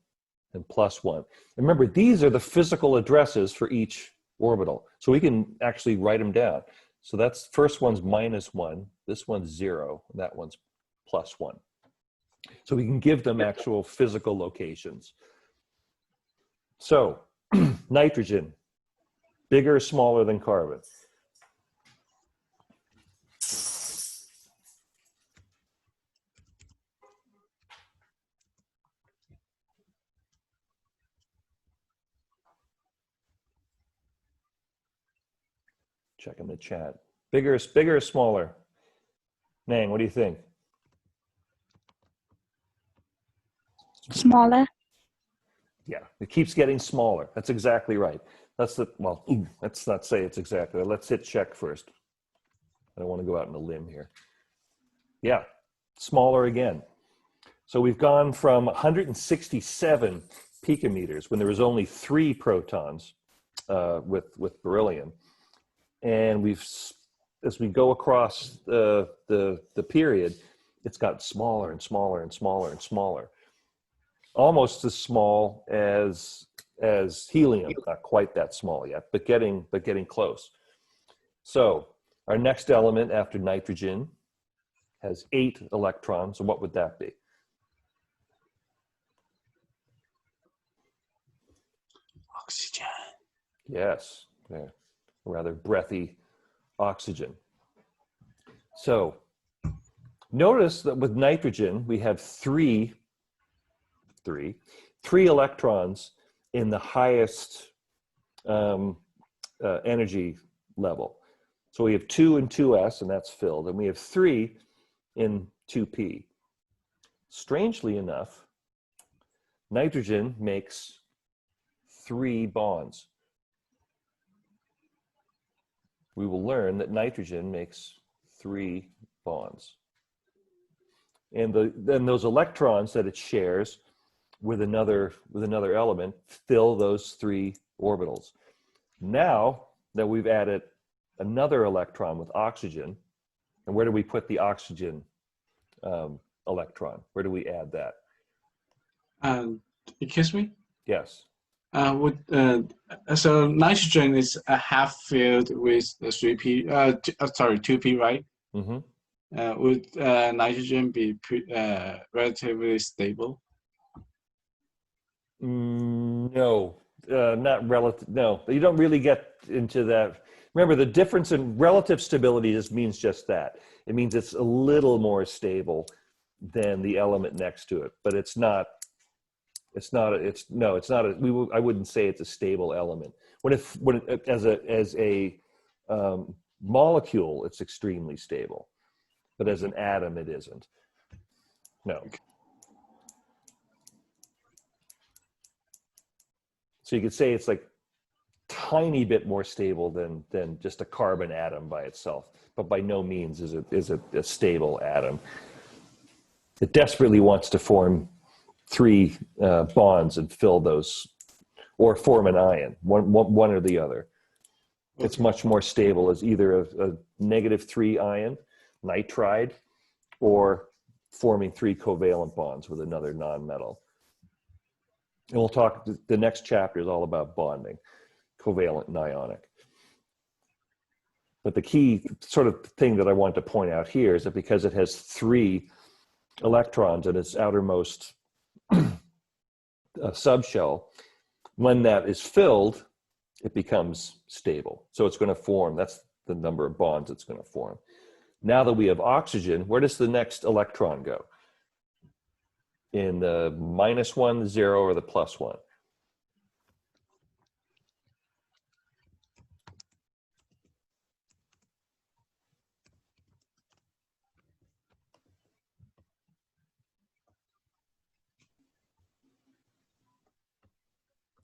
and +1. And remember, these are the physical addresses for each orbital. So we can actually write them down. So that's, first one's -1, this one's 0, and that one's +1. So we can give them actual physical locations. So nitrogen, bigger or smaller than carbon? Check in the chat. Bigger or smaller? Nang, what do you think? Smaller. Yeah, it keeps getting smaller. That's exactly right. Let's not say it's exactly. Let's hit check first. I don't want to go out on a limb here. Yeah, smaller again. So we've gone from 167 picometers when there was only 3 protons with beryllium, and as we go across the period, it's got smaller and smaller and smaller and smaller, almost as small as helium. Not quite that small yet, but getting close. So our next element after nitrogen has 8 electrons. So what would that be? Oxygen. Yes, yeah. Rather breathy oxygen. So notice that with nitrogen, we have three electrons in the highest energy level. So we have 2 in 2s, and that's filled, and we have 3 in 2p. Strangely enough, nitrogen makes 3 bonds. We will learn that nitrogen makes 3 bonds. And then those electrons that it shares with another element fill those 3 orbitals. Now that we've added another electron with oxygen, and where do we put the oxygen electron? Where do we add that? Excuse me? Yes. So nitrogen is a half filled with the 2p, right? Mm-hmm. Would nitrogen be relatively stable? No, not relative. No, you don't really get into that. Remember, the difference in relative stability just means just that. It means it's a little more stable than the element next to it, but it's not. I wouldn't say it's a stable element. As a molecule, it's extremely stable, but as an atom, it isn't. No. So you could say it's like tiny bit more stable than just a carbon atom by itself, but by no means is it a stable atom. It desperately wants to form 3 bonds and fill those, or form an ion, one or the other. Okay. It's much more stable as either a -3 ion, nitride, or forming 3 covalent bonds with another nonmetal. And we'll talk, the next chapter is all about bonding, covalent and ionic. But the key sort of thing that I want to point out here is that because it has 3 electrons in its outermost subshell, when that is filled, it becomes stable. So it's going to form, that's the number of bonds it's going to form. Now that we have oxygen, where does the next electron go? In the -1, 0, or the +1?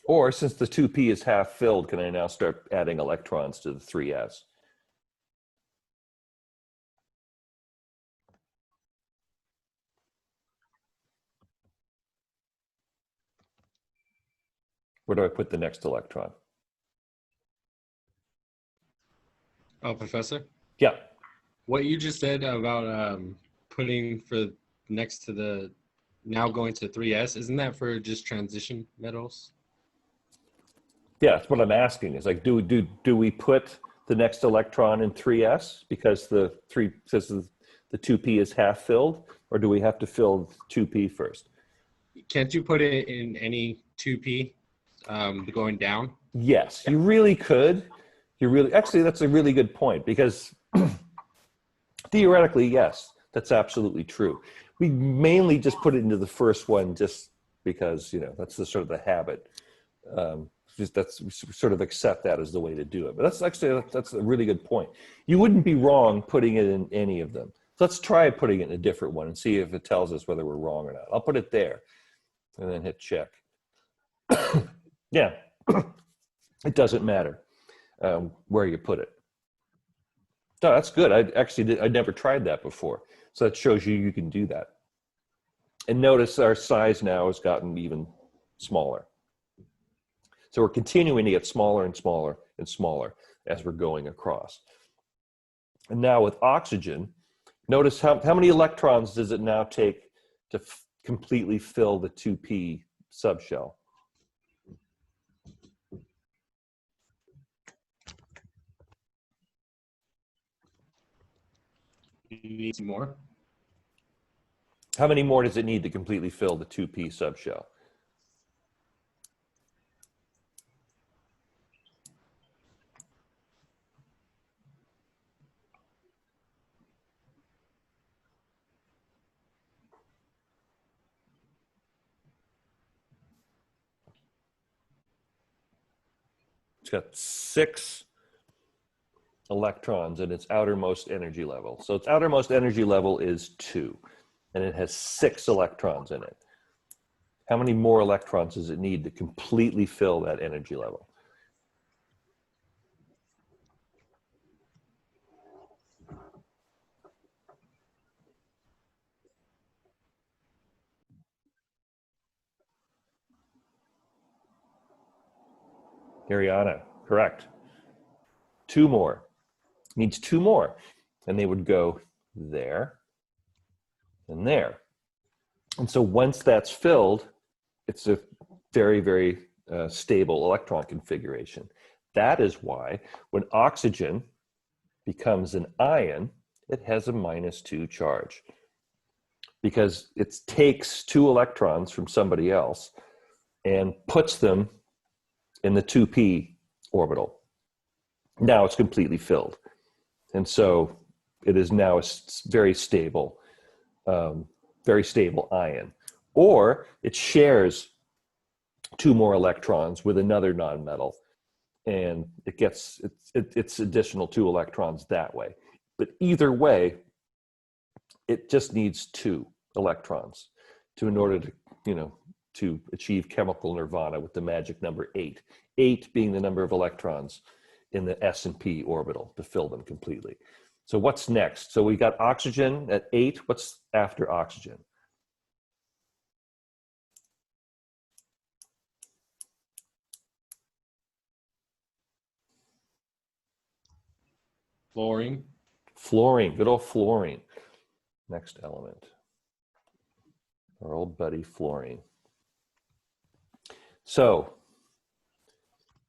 Or since the 2p is half filled, can I now start adding electrons to the 3s? Where do I put the next electron? Oh, Professor? Yeah. What you just said about putting for next to the, now going to 3s, isn't that for just transition metals? Yeah, that's what I'm asking. Is like, do we put the next electron in 3s because the 2p is half filled, or do we have to fill 2p first? Can't you put it in any 2p going down? Yes, you really could. Actually, that's a really good point, because theoretically, yes, that's absolutely true. We mainly just put it into the first one just because, that's the sort of the habit. that's we sort of accept that as the way to do it. But that's a really good point. You wouldn't be wrong putting it in any of them. So let's try putting it in a different one and see if it tells us whether we're wrong or not. I'll put it there and then hit check. Yeah, it doesn't matter where you put it. No, that's good. I never tried that before. So that shows you can do that. And notice our size now has gotten even smaller. So we're continuing to get smaller and smaller and smaller as we're going across. And now with oxygen, notice how many electrons does it now take to completely fill the 2p subshell? You need some more. How many more does it need to completely fill the 2p subshell? It's got 6 electrons in its outermost energy level. So its outermost energy level is 2, and it has 6 electrons in it. How many more electrons does it need to completely fill that energy level? Ariana, correct. 2 more. Needs 2 more. And they would go there and there. And so once that's filled, it's a very, very stable electron configuration. That is why when oxygen becomes an ion, it has a -2 charge. Because it takes 2 electrons from somebody else and puts them in the 2p orbital. Now it's completely filled. And so it is now a very stable ion. Or it shares 2 more electrons with another nonmetal, and it gets its additional 2 electrons that way. But either way, it just needs 2 electrons in order to achieve chemical nirvana with the magic number 8. 8 being the number of electrons in the S and P orbital to fill them completely. So what's next? So we got oxygen at 8. What's after oxygen? Fluorine. Fluorine, good old fluorine. Next element. Our old buddy fluorine. So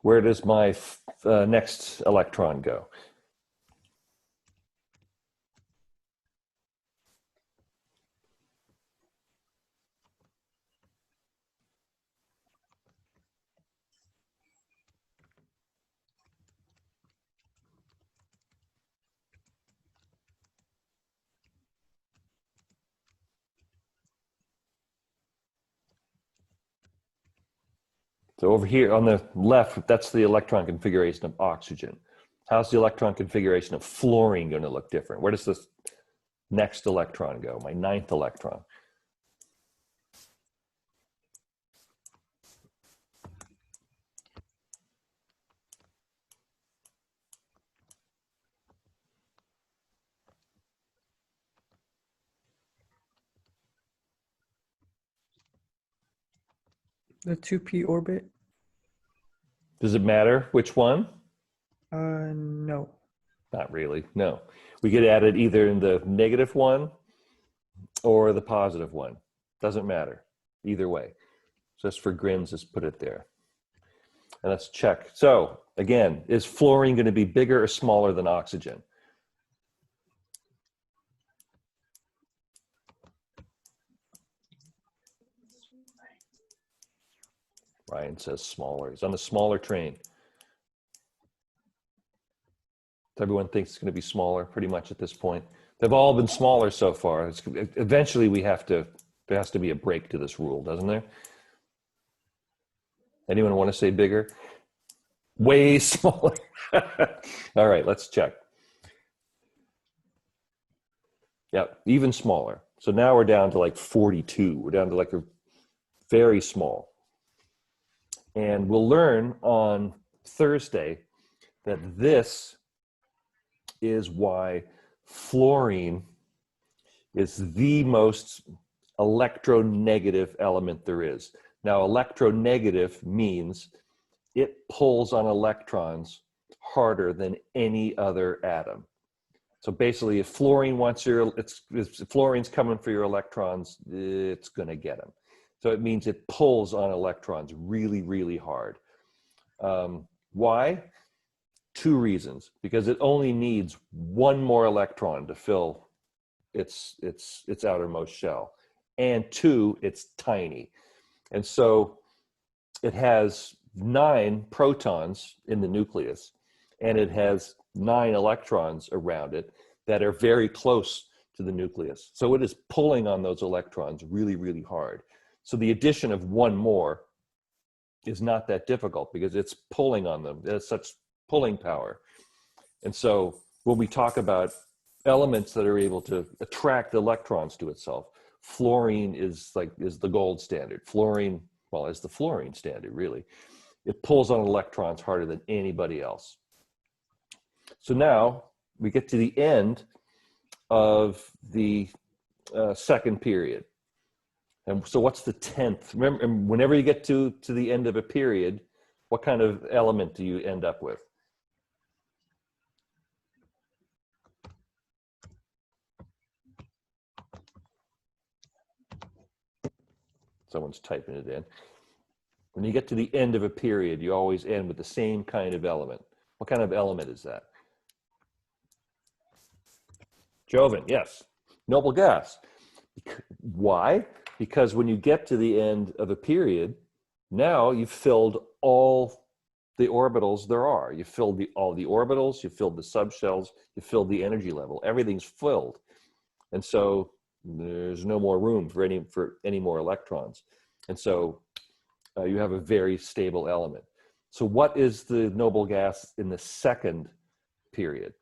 where does my next electron go? So over here on the left, that's the electron configuration of oxygen. How's the electron configuration of fluorine going to look different? Where does this next electron go? My 9th electron. The 2p orbit? Does it matter which one? No. Not really, no. We get added either in the -1 or the +1. Doesn't matter, either way. Just for grins, just put it there. And let's check. So again, is fluorine going to be bigger or smaller than oxygen? Ryan says smaller. He's on the smaller train. Everyone thinks it's going to be smaller pretty much at this point. They've all been smaller so far. Eventually there has to be a break to this rule, doesn't there? Anyone want to say bigger? Way smaller. All right, let's check. Yeah, even smaller. So now we're down to like 42. We're down to like a very small. And we'll learn on Thursday that this is why fluorine is the most electronegative element there is. Now, electronegative means it pulls on electrons harder than any other atom. So basically, if fluorine wants if fluorine's coming for your electrons, it's going to get them. So it means it pulls on electrons really, really hard. Why? Two reasons. Because it only needs one more electron to fill its outermost shell. And two, it's tiny. And so it has 9 protons in the nucleus, and it has 9 electrons around it that are very close to the nucleus. So it is pulling on those electrons really, really hard. So the addition of one more is not that difficult because it's pulling on them. It has such pulling power. And so when we talk about elements that are able to attract electrons to itself, fluorine is the gold standard. Fluorine, well, is the fluorine standard, really. It pulls on electrons harder than anybody else. So now we get to the end of the second period. And so what's the 10th? Remember, whenever you get to the end of a period, what kind of element do you end up with? Someone's typing it in. When you get to the end of a period, you always end with the same kind of element. What kind of element is that? Jovan, yes. Noble gas. Why? Because when you get to the end of a period, now you've filled all the orbitals there are. You've filled all the orbitals, you've filled the subshells, you've filled the energy level. Everything's filled. And so there's no more room for any more electrons. And so you have a very stable element. So what is the noble gas in the second period?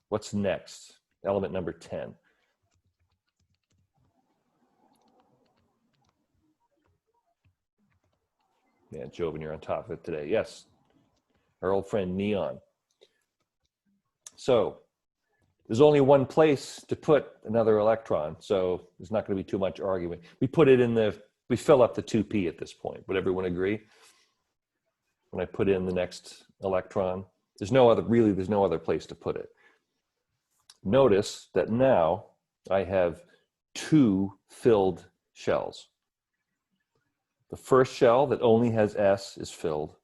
What's next? Element number 10. Yeah, Jovan, you're on top of it today. Yes, our old friend neon. So there's only one place to put another electron, so there's not going to be too much arguing. We fill up the 2p at this point. Would everyone agree? When I put in the next electron, there's no other place to put it. Notice that now I have 2 filled shells. The first shell that only has S is filled.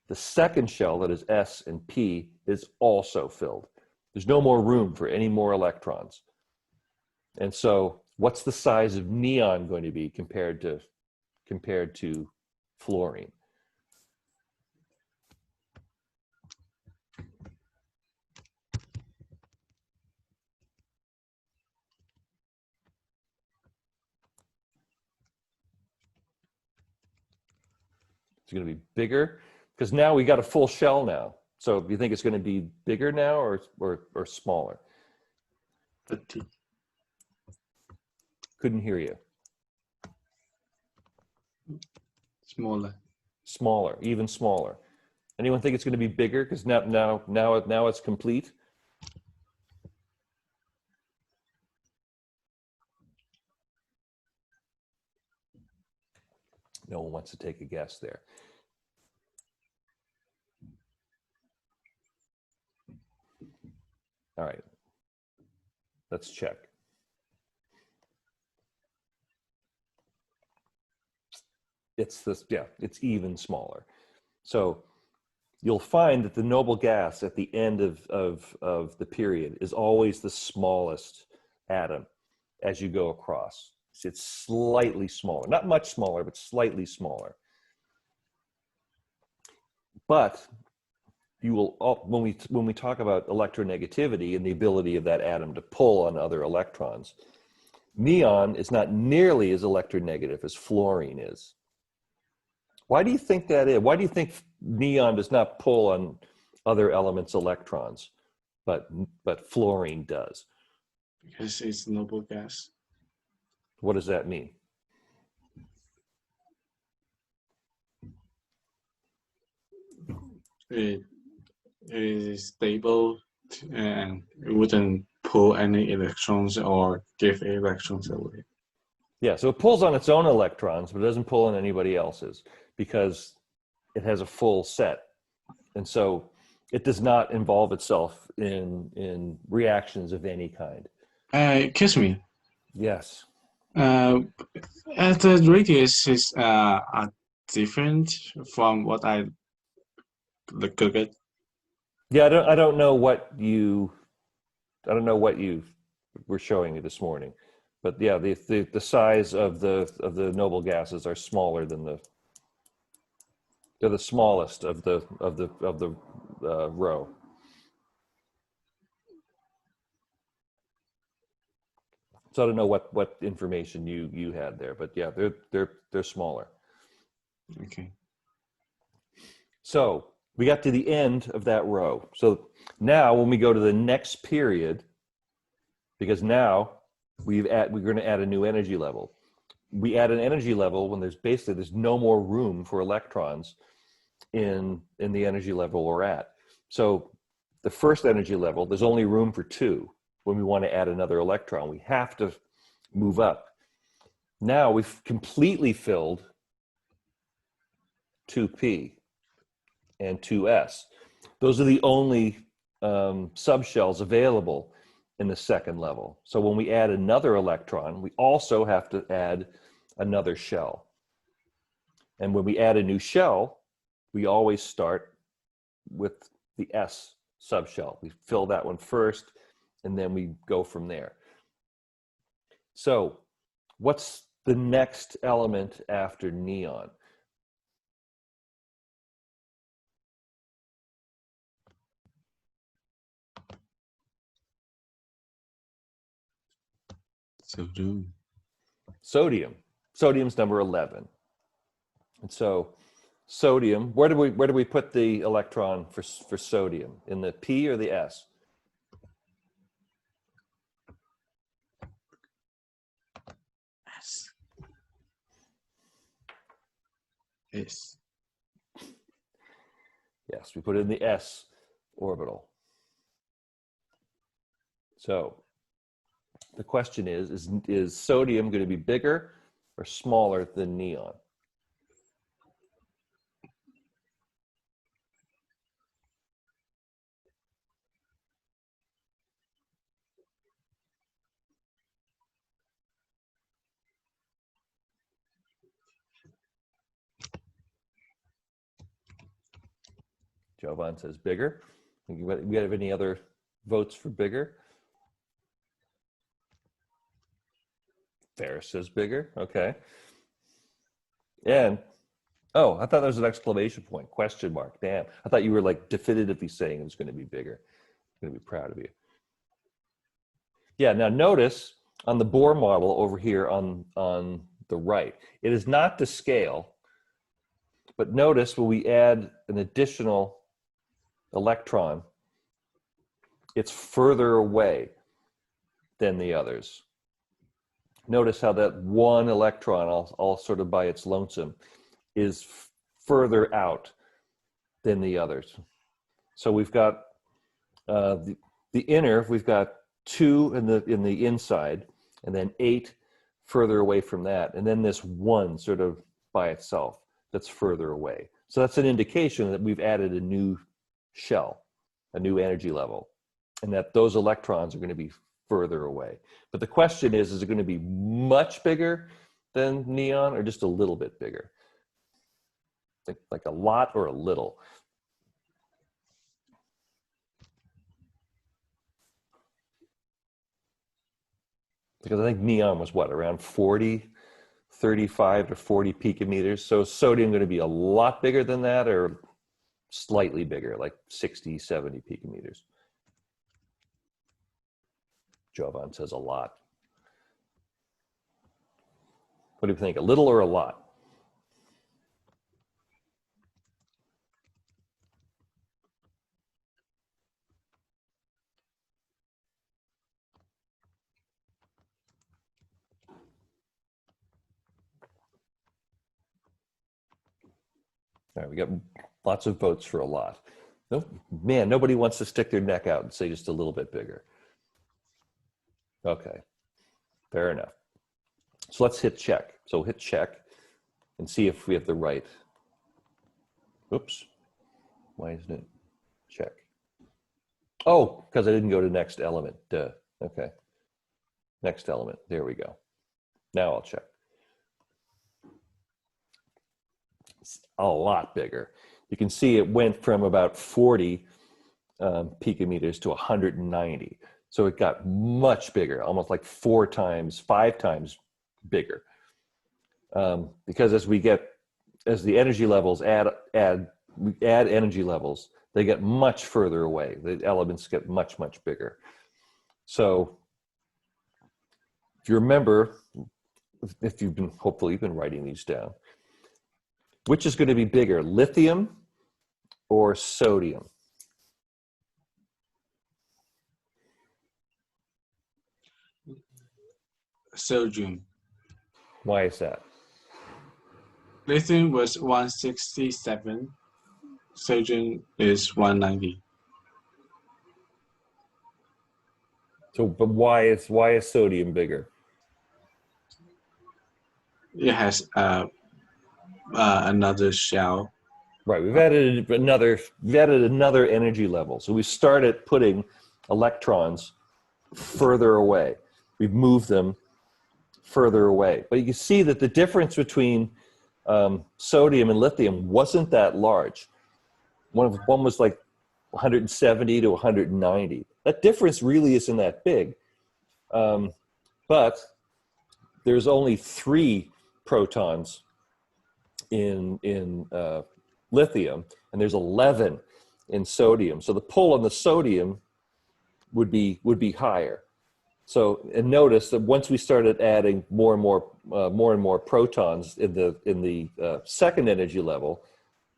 The second shell that is S and P is also filled. There's no more room for any more electrons. And so what's the size of neon going to be compared to fluorine? It's going to be bigger because now we got a full shell now. So do you think it's going to be bigger now or smaller? 50. Couldn't hear you. Smaller. Smaller, even smaller. Anyone think it's going to be bigger because now it's complete? No one wants to take a guess there. All right, let's check. It's even smaller. So you'll find that the noble gas at the end of the period is always the smallest atom as you go across. It's slightly smaller, not much smaller, but slightly smaller. But you will, when we talk about electronegativity and the ability of that atom to pull on other electrons, neon is not nearly as electronegative as fluorine is. Why do you think that is? Why do you think neon does not pull on other elements' electrons, but fluorine does? Because it's noble gas. What does that mean? It is stable and it wouldn't pull any electrons or give electrons away. Yeah, so it pulls on its own electrons, but it doesn't pull on anybody else's because it has a full set. And so it does not involve itself in reactions of any kind. Excuse me. Yes. The radius is different from what I look at. Yeah, I don't know what you were showing me this morning, but yeah, the size of the noble gases are smaller than they're the smallest of the row. So I don't know what information you had there, but yeah, they're smaller. Okay. So we got to the end of that row. So now when we go to the next period, because now we're going to add a new energy level. We add an energy level when there's no more room for electrons in the energy level we're at. So the first energy level, there's only room for 2. When we want to add another electron, we have to move up. Now we've completely filled 2p and 2s. Those are the only subshells available in the second level. So when we add another electron, we also have to add another shell. And when we add a new shell, we always start with the S subshell. We fill that one first, and then we go from there. So what's the next element after neon? Sodium. Sodium. Sodium's number 11. And so sodium, where do we put the electron for sodium? In the P or the S? S. S. Yes, we put it in the S orbital. So the question is sodium going to be bigger or smaller than neon? Jovan says bigger. We have any other votes for bigger? Ferris says bigger. Okay. And oh, I thought there was an exclamation point, question mark. Damn. I thought you were like definitively saying it was going to be bigger. I'm going to be proud of you. Yeah, now notice on the Bohr model over here on the right, it is not to scale, but notice when we add an additional electron, it's further away than the others. Notice how that one electron, all sort of by its lonesome, is further out than the others. So we've got the inner, we've got 2 in the inside, and then 8 further away from that, and then this 1 sort of by itself that's further away. So that's an indication that we've added a new shell, a new energy level, and that those electrons are going to be further away. But the question is it going to be much bigger than neon or just a little bit bigger? Like a lot or a little? Because I think neon was what, around 35 to 40 picometers. So is sodium going to be a lot bigger than that or slightly bigger, like 60, 70 picometers? Jovan says a lot. What do you think, a little or a lot? All right, we got lots of votes for a lot. No, man, nobody wants to stick their neck out and say just a little bit bigger. Okay, fair enough. So let's hit check. So hit check and see if we have the right. Oops, why isn't it check? Oh, because I didn't go to next element. Duh. Okay, next element. There we go. Now I'll check. It's a lot bigger. You can see it went from about 40 picometers to 190. So it got much bigger, almost like 4 times, 5 times bigger. Because as the energy levels add energy levels, they get much further away. The elements get much, much bigger. So if you remember, if you've been, hopefully you've been writing these down, which is going to be bigger, lithium or sodium? Sodium. Why is that? Lithium was 167. Sodium is 190. So, but why is sodium bigger? It has another shell. Right, we've added another energy level. So we started putting electrons further away. We've moved them further away. But you can see that the difference between sodium and lithium wasn't that large. One was like 170 to 190. That difference really isn't that big. But there's only 3 protons in lithium, and there's 11 in sodium. So the pull on the sodium would be higher. So, and notice that once we started adding more and more protons in the second energy level,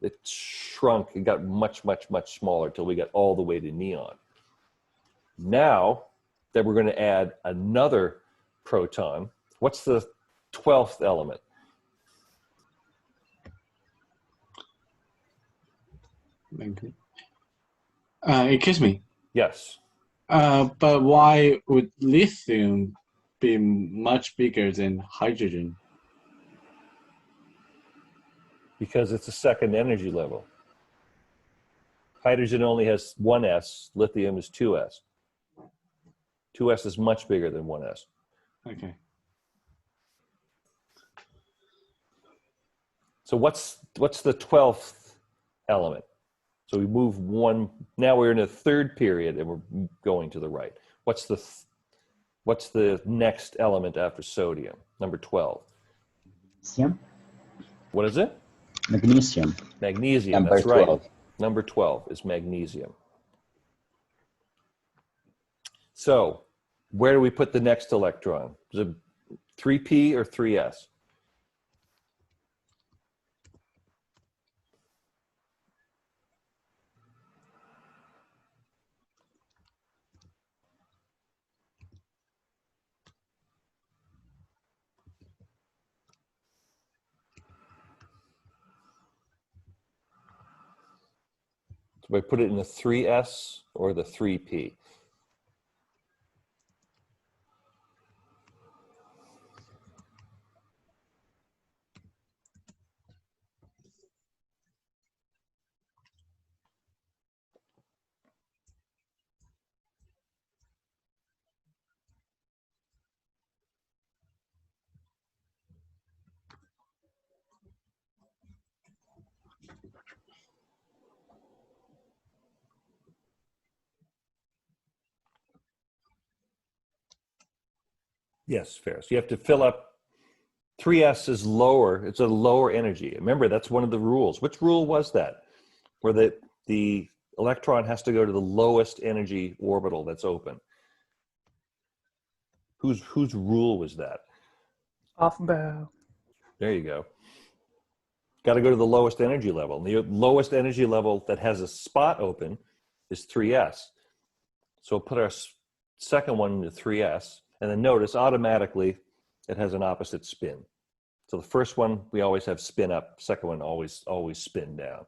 it shrunk and got much smaller till we got all the way to neon. Now that we're going to add another proton, what's the 12th element? Excuse me. Yes. But why would lithium be much bigger than hydrogen? Because it's a second energy level. Hydrogen only has 1s, lithium is 2s. 2s is much bigger than 1s. Okay. So what's the 12th element? So we move one, now we're in a third period and we're going to the right. What's the next element after sodium? Number 12. Magnesium. What is it? Magnesium. Magnesium, Number that's right. 12. Number 12 is magnesium. So where do we put the next electron? Is it 3p or 3s? So I put it in the 3s or the 3p? Yes, fair. So you have to fill up. 3s is lower. It's a lower energy. Remember, that's one of the rules. Which rule was that? Where the electron has to go to the lowest energy orbital that's open. Whose rule was that? Off-bow. There you go. Got to go to the lowest energy level. And the lowest energy level that has a spot open is 3s. So we'll put our second one into 3s. And then notice automatically it has an opposite spin. So the first one, we always have spin up. Second one, always spin down.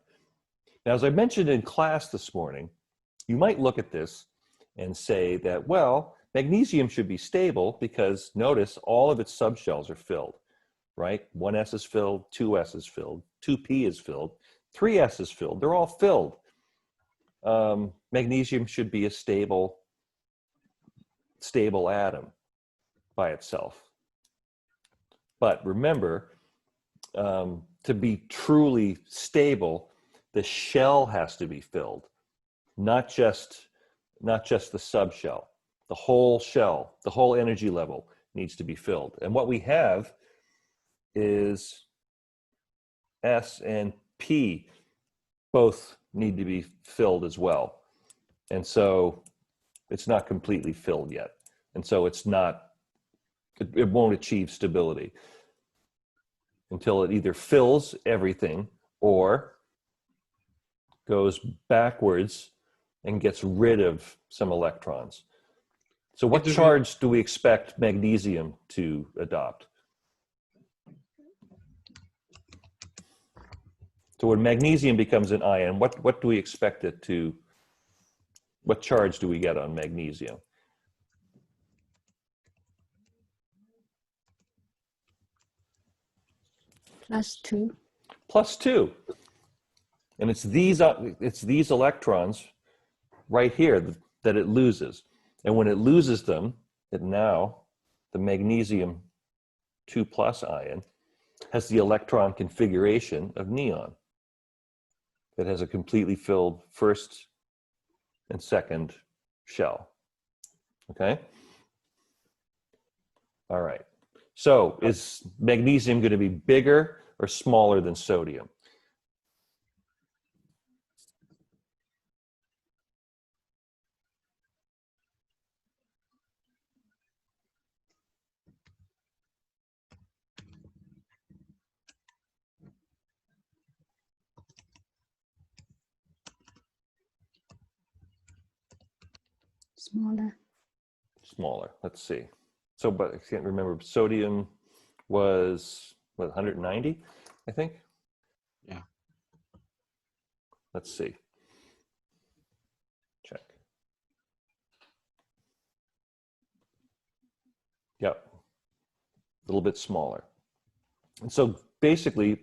Now, as I mentioned in class this morning, you might look at this and say that, well, magnesium should be stable because notice all of its subshells are filled, right? 1s is filled, 2s is filled, 2p is filled, 3s is filled. They're all filled. Magnesium should be a stable atom by itself. But remember, to be truly stable, the shell has to be filled, not just the subshell. The whole shell, the whole energy level needs to be filled. And what we have is S and P both need to be filled as well. And so it's not completely filled yet. And so it won't achieve stability until it either fills everything or goes backwards and gets rid of some electrons. So what charge do we expect magnesium to adopt? So when magnesium becomes an ion, what do we expect it to, what charge do we get on magnesium? +2. +2. And it's these electrons right here that it loses. And when it loses them, now the magnesium 2+ ion has the electron configuration of neon. It has a completely filled first and second shell. Okay? All right. So is magnesium going to be bigger or smaller than sodium? Smaller. Smaller. Let's see. So, but I can't remember. Sodium was, what, 190, I think? Yeah. Let's see. Check. Yep. A little bit smaller. And so basically,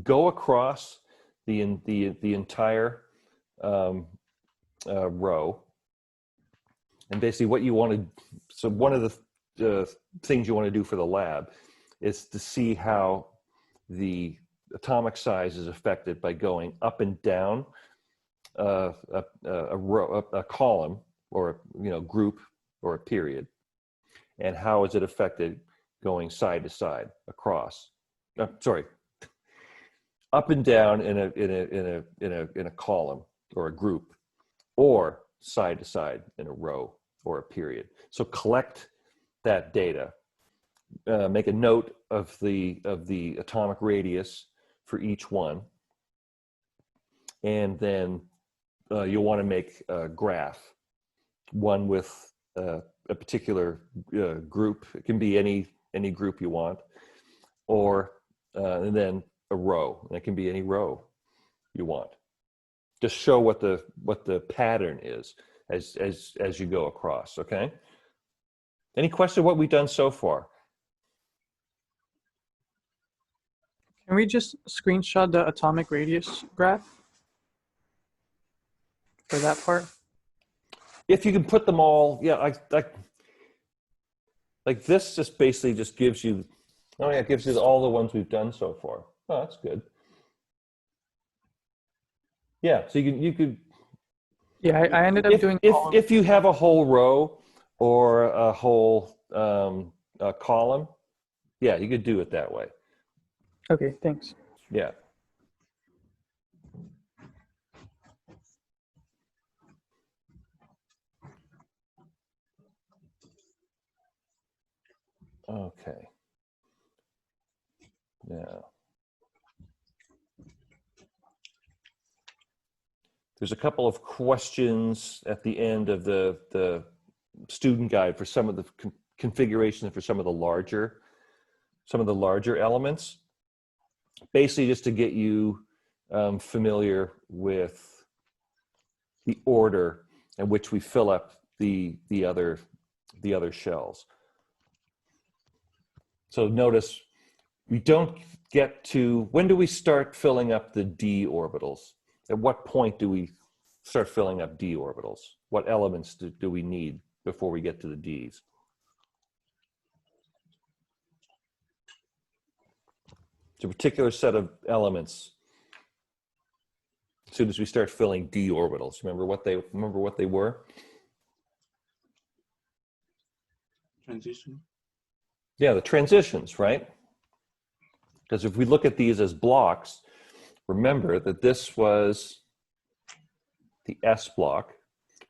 go across the entire row. And basically what you want to, so one of the things you want to do for the lab is to see how the atomic size is affected by going up and down a row, a column, or group, or a period, and how is it affected going side to side across. Sorry, up and down in a column or a group, or side to side in a row or a period. So collect that data, make a note of the atomic radius for each one, and then you'll want to make a graph, one with a particular group. It can be any group you want, or and then a row. And it can be any row you want. Just show what the pattern is as you go across. Okay. Any question what we've done so far? Can we just screenshot the atomic radius graph for that part? If you can put them all, yeah, like this just basically just gives you, oh yeah, it gives you all the ones we've done so far. Oh, that's good. Yeah, so you could. Yeah, I ended up doing. If you have a whole row or a whole column, yeah, you could do it that way. Okay, thanks. Yeah. Okay. Now, there's a couple of questions at the end of the student guide for some of the configurations for some of the larger some of the larger elements, basically just to get you familiar with the order in which we fill up the other shells. So notice we don't get to, when do we start filling up the d orbitals? At what point do we start filling up d orbitals? What elements do we need before we get to the d's? It's a particular set of elements. As soon as we start filling d orbitals, remember what they were? Transition. Yeah, the transitions, right? Because if we look at these as blocks, remember that this was the S block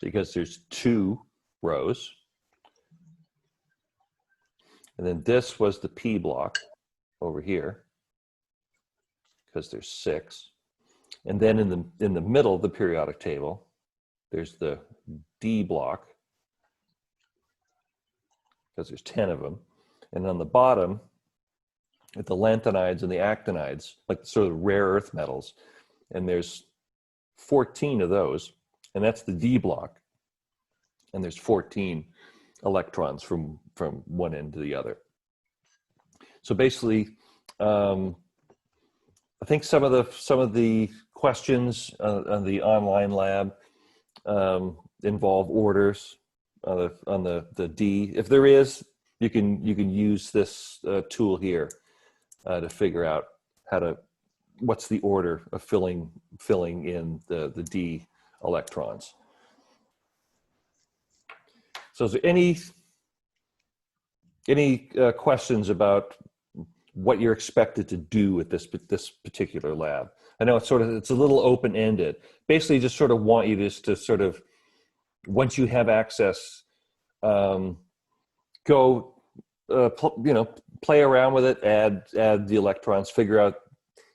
because there's 2 rows. And then this was the P block over here because there's 6. And then in the middle of the periodic table, there's the D block because there's 10 of them. And on the bottom, at the lanthanides and the actinides, like sort of rare earth metals, and there's 14 of those, and that's the D block. And there's 14 electrons from one end to the other. So basically, I think some of the questions on the online lab involve orders on the D. If there is, you can use this tool here to figure out what's the order of filling in the D electrons. So is there any questions about what you're expected to do with this particular lab? I know it's a little open-ended. Basically, just sort of want you to sort of, once you have access, go play around with it, add the electrons, figure out.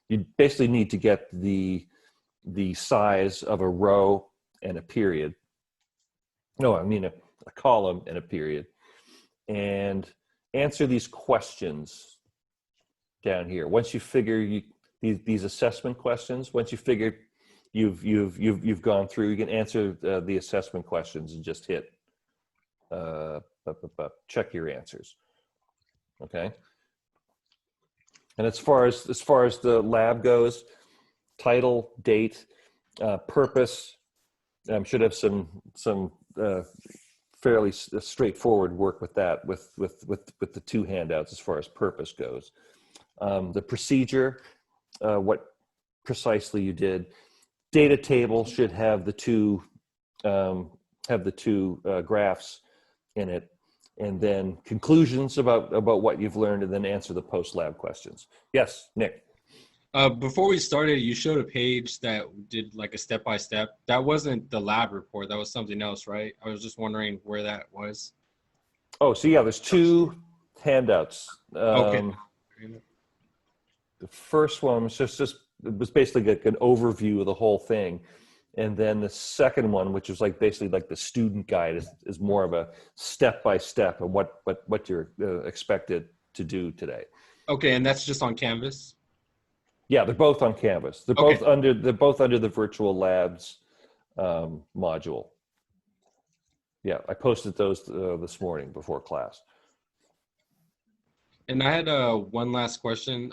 You basically need to get the size of a row and a period. No, I mean a column and a period, and answer these questions down here. Once you figure these assessment questions, once you figure you've gone through, you can answer the assessment questions and just hit check your answers. Okay. And as far as the lab goes, title, date, purpose, should have some fairly straightforward work with that, with the 2 handouts as far as purpose goes. The procedure, what precisely you did. Data table should have the two graphs in it, and then conclusions about what you've learned, and then answer the post-lab questions. Yes, Nick. Before we started, you showed a page that did like a step-by-step. That wasn't the lab report. That was something else, right? I was just wondering where that was. Oh, so yeah, there's 2 handouts. Okay. The first one was it was basically like an overview of the whole thing. And then the second one, which is basically like the student guide, is more of a step-by-step of what you're expected to do today. Okay, and that's just on Canvas? Yeah, they're both on Canvas. They're both under the virtual labs module. Yeah, I posted those this morning before class. And I had one last question.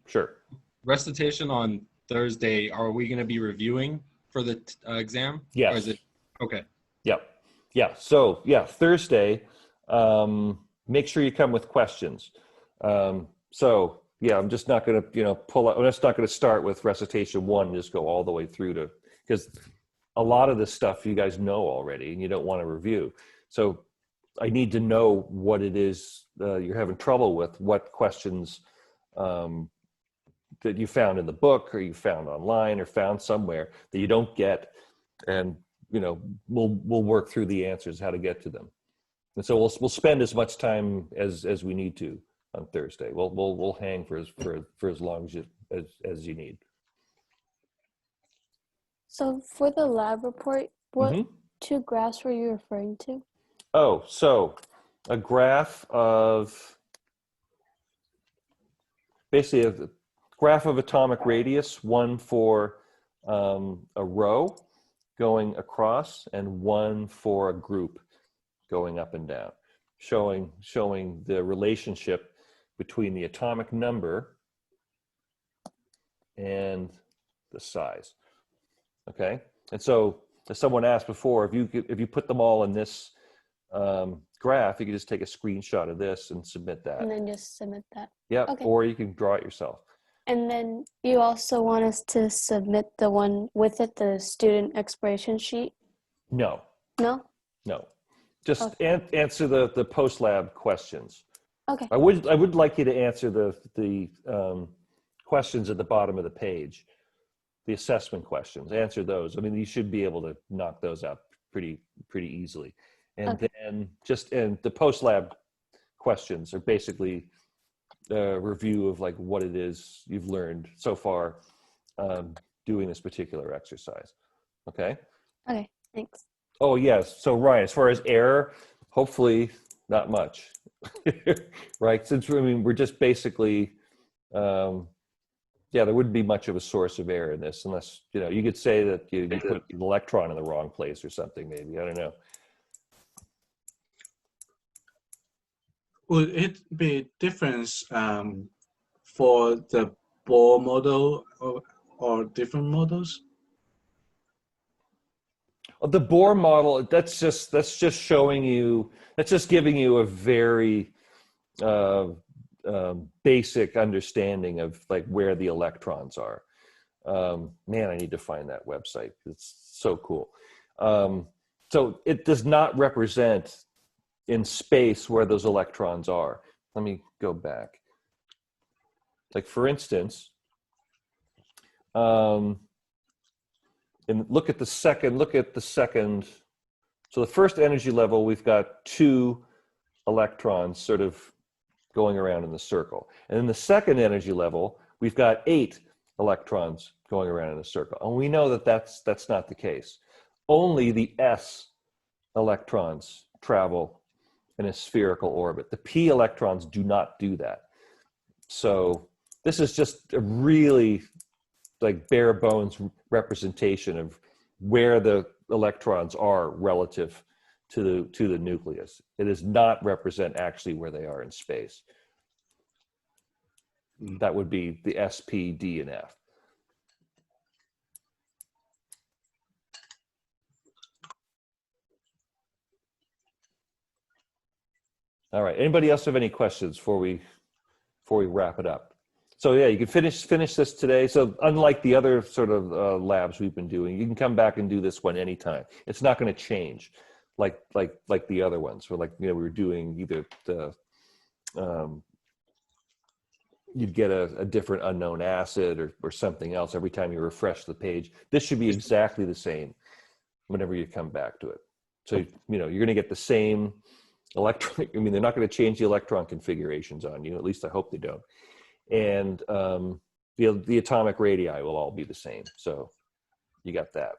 Sure. Recitation on Thursday, are we going to be reviewing for the exam? Yes. Or is it? Okay. Yeah. So yeah, Thursday, make sure you come with questions. So yeah, I'm just not going to pull out. I'm just not going to start with recitation 1 and just go all the way through because a lot of this stuff you guys know already and you don't want to review. So I need to know what it is you're having trouble with, what questions that you found in the book or you found online or found somewhere that you don't get, and we'll work through the answers, how to get to them. And so we'll spend as much time as we need to on Thursday. We'll hang for as long as you need. So for the lab report, what 2 graphs were you referring to? Oh, so a graph of basically a graph of atomic radius, one for a row going across and one for a group going up and down, showing the relationship between the atomic number and the size. Okay, and so as someone asked before, if you put them all in this graph, you can just take a screenshot of this and submit that. And then just submit that. Yeah, Okay. or you can draw it yourself. And then you also want us to submit the one with it, the student expiration sheet? No, No? no. Just Okay. answer the post lab questions. Okay. I would like you to answer the questions at the bottom of the page, the assessment questions. Answer those. I mean, you should be able to knock those out pretty easily. And Okay. then and the post lab questions are basically a review of like what it is you've learned so far doing this particular exercise. Okay. Okay, thanks. Oh yes. So Ryan, as far as error, hopefully not much, right? Since we're just basically, yeah, there wouldn't be much of a source of error in this, unless you could say that you put an electron in the wrong place or something. Maybe, I don't know. Would it be different for the Bohr model or different models? The Bohr model, that's just showing you, that's just giving you a very basic understanding of like where the electrons are. Man, I need to find that website. It's so cool. So it does not represent in space where those electrons are. Let me go back. Like for instance, and look at the second, so the first energy level, we've got 2 electrons sort of going around in the circle. And in the second energy level, we've got 8 electrons going around in a circle. And we know that that's not the case. Only the s electrons travel in a spherical orbit. The p electrons do not do that. So this is just a really like bare bones representation of where the electrons are relative to the nucleus. It does not represent actually where they are in space. That would be the S, P, D, and F. All right. Anybody else have any questions before we wrap it up? So yeah, you can finish this today. So unlike the other sort of labs we've been doing, you can come back and do this one anytime. It's not going to change, like the other ones. Where we were doing either the you'd get a different unknown acid or something else every time you refresh the page. This should be exactly the same whenever you come back to it. So you're going to get the same electron. I mean, they're not going to change the electron configurations on you. At least I hope they don't. And the atomic radii will all be the same. So you got that.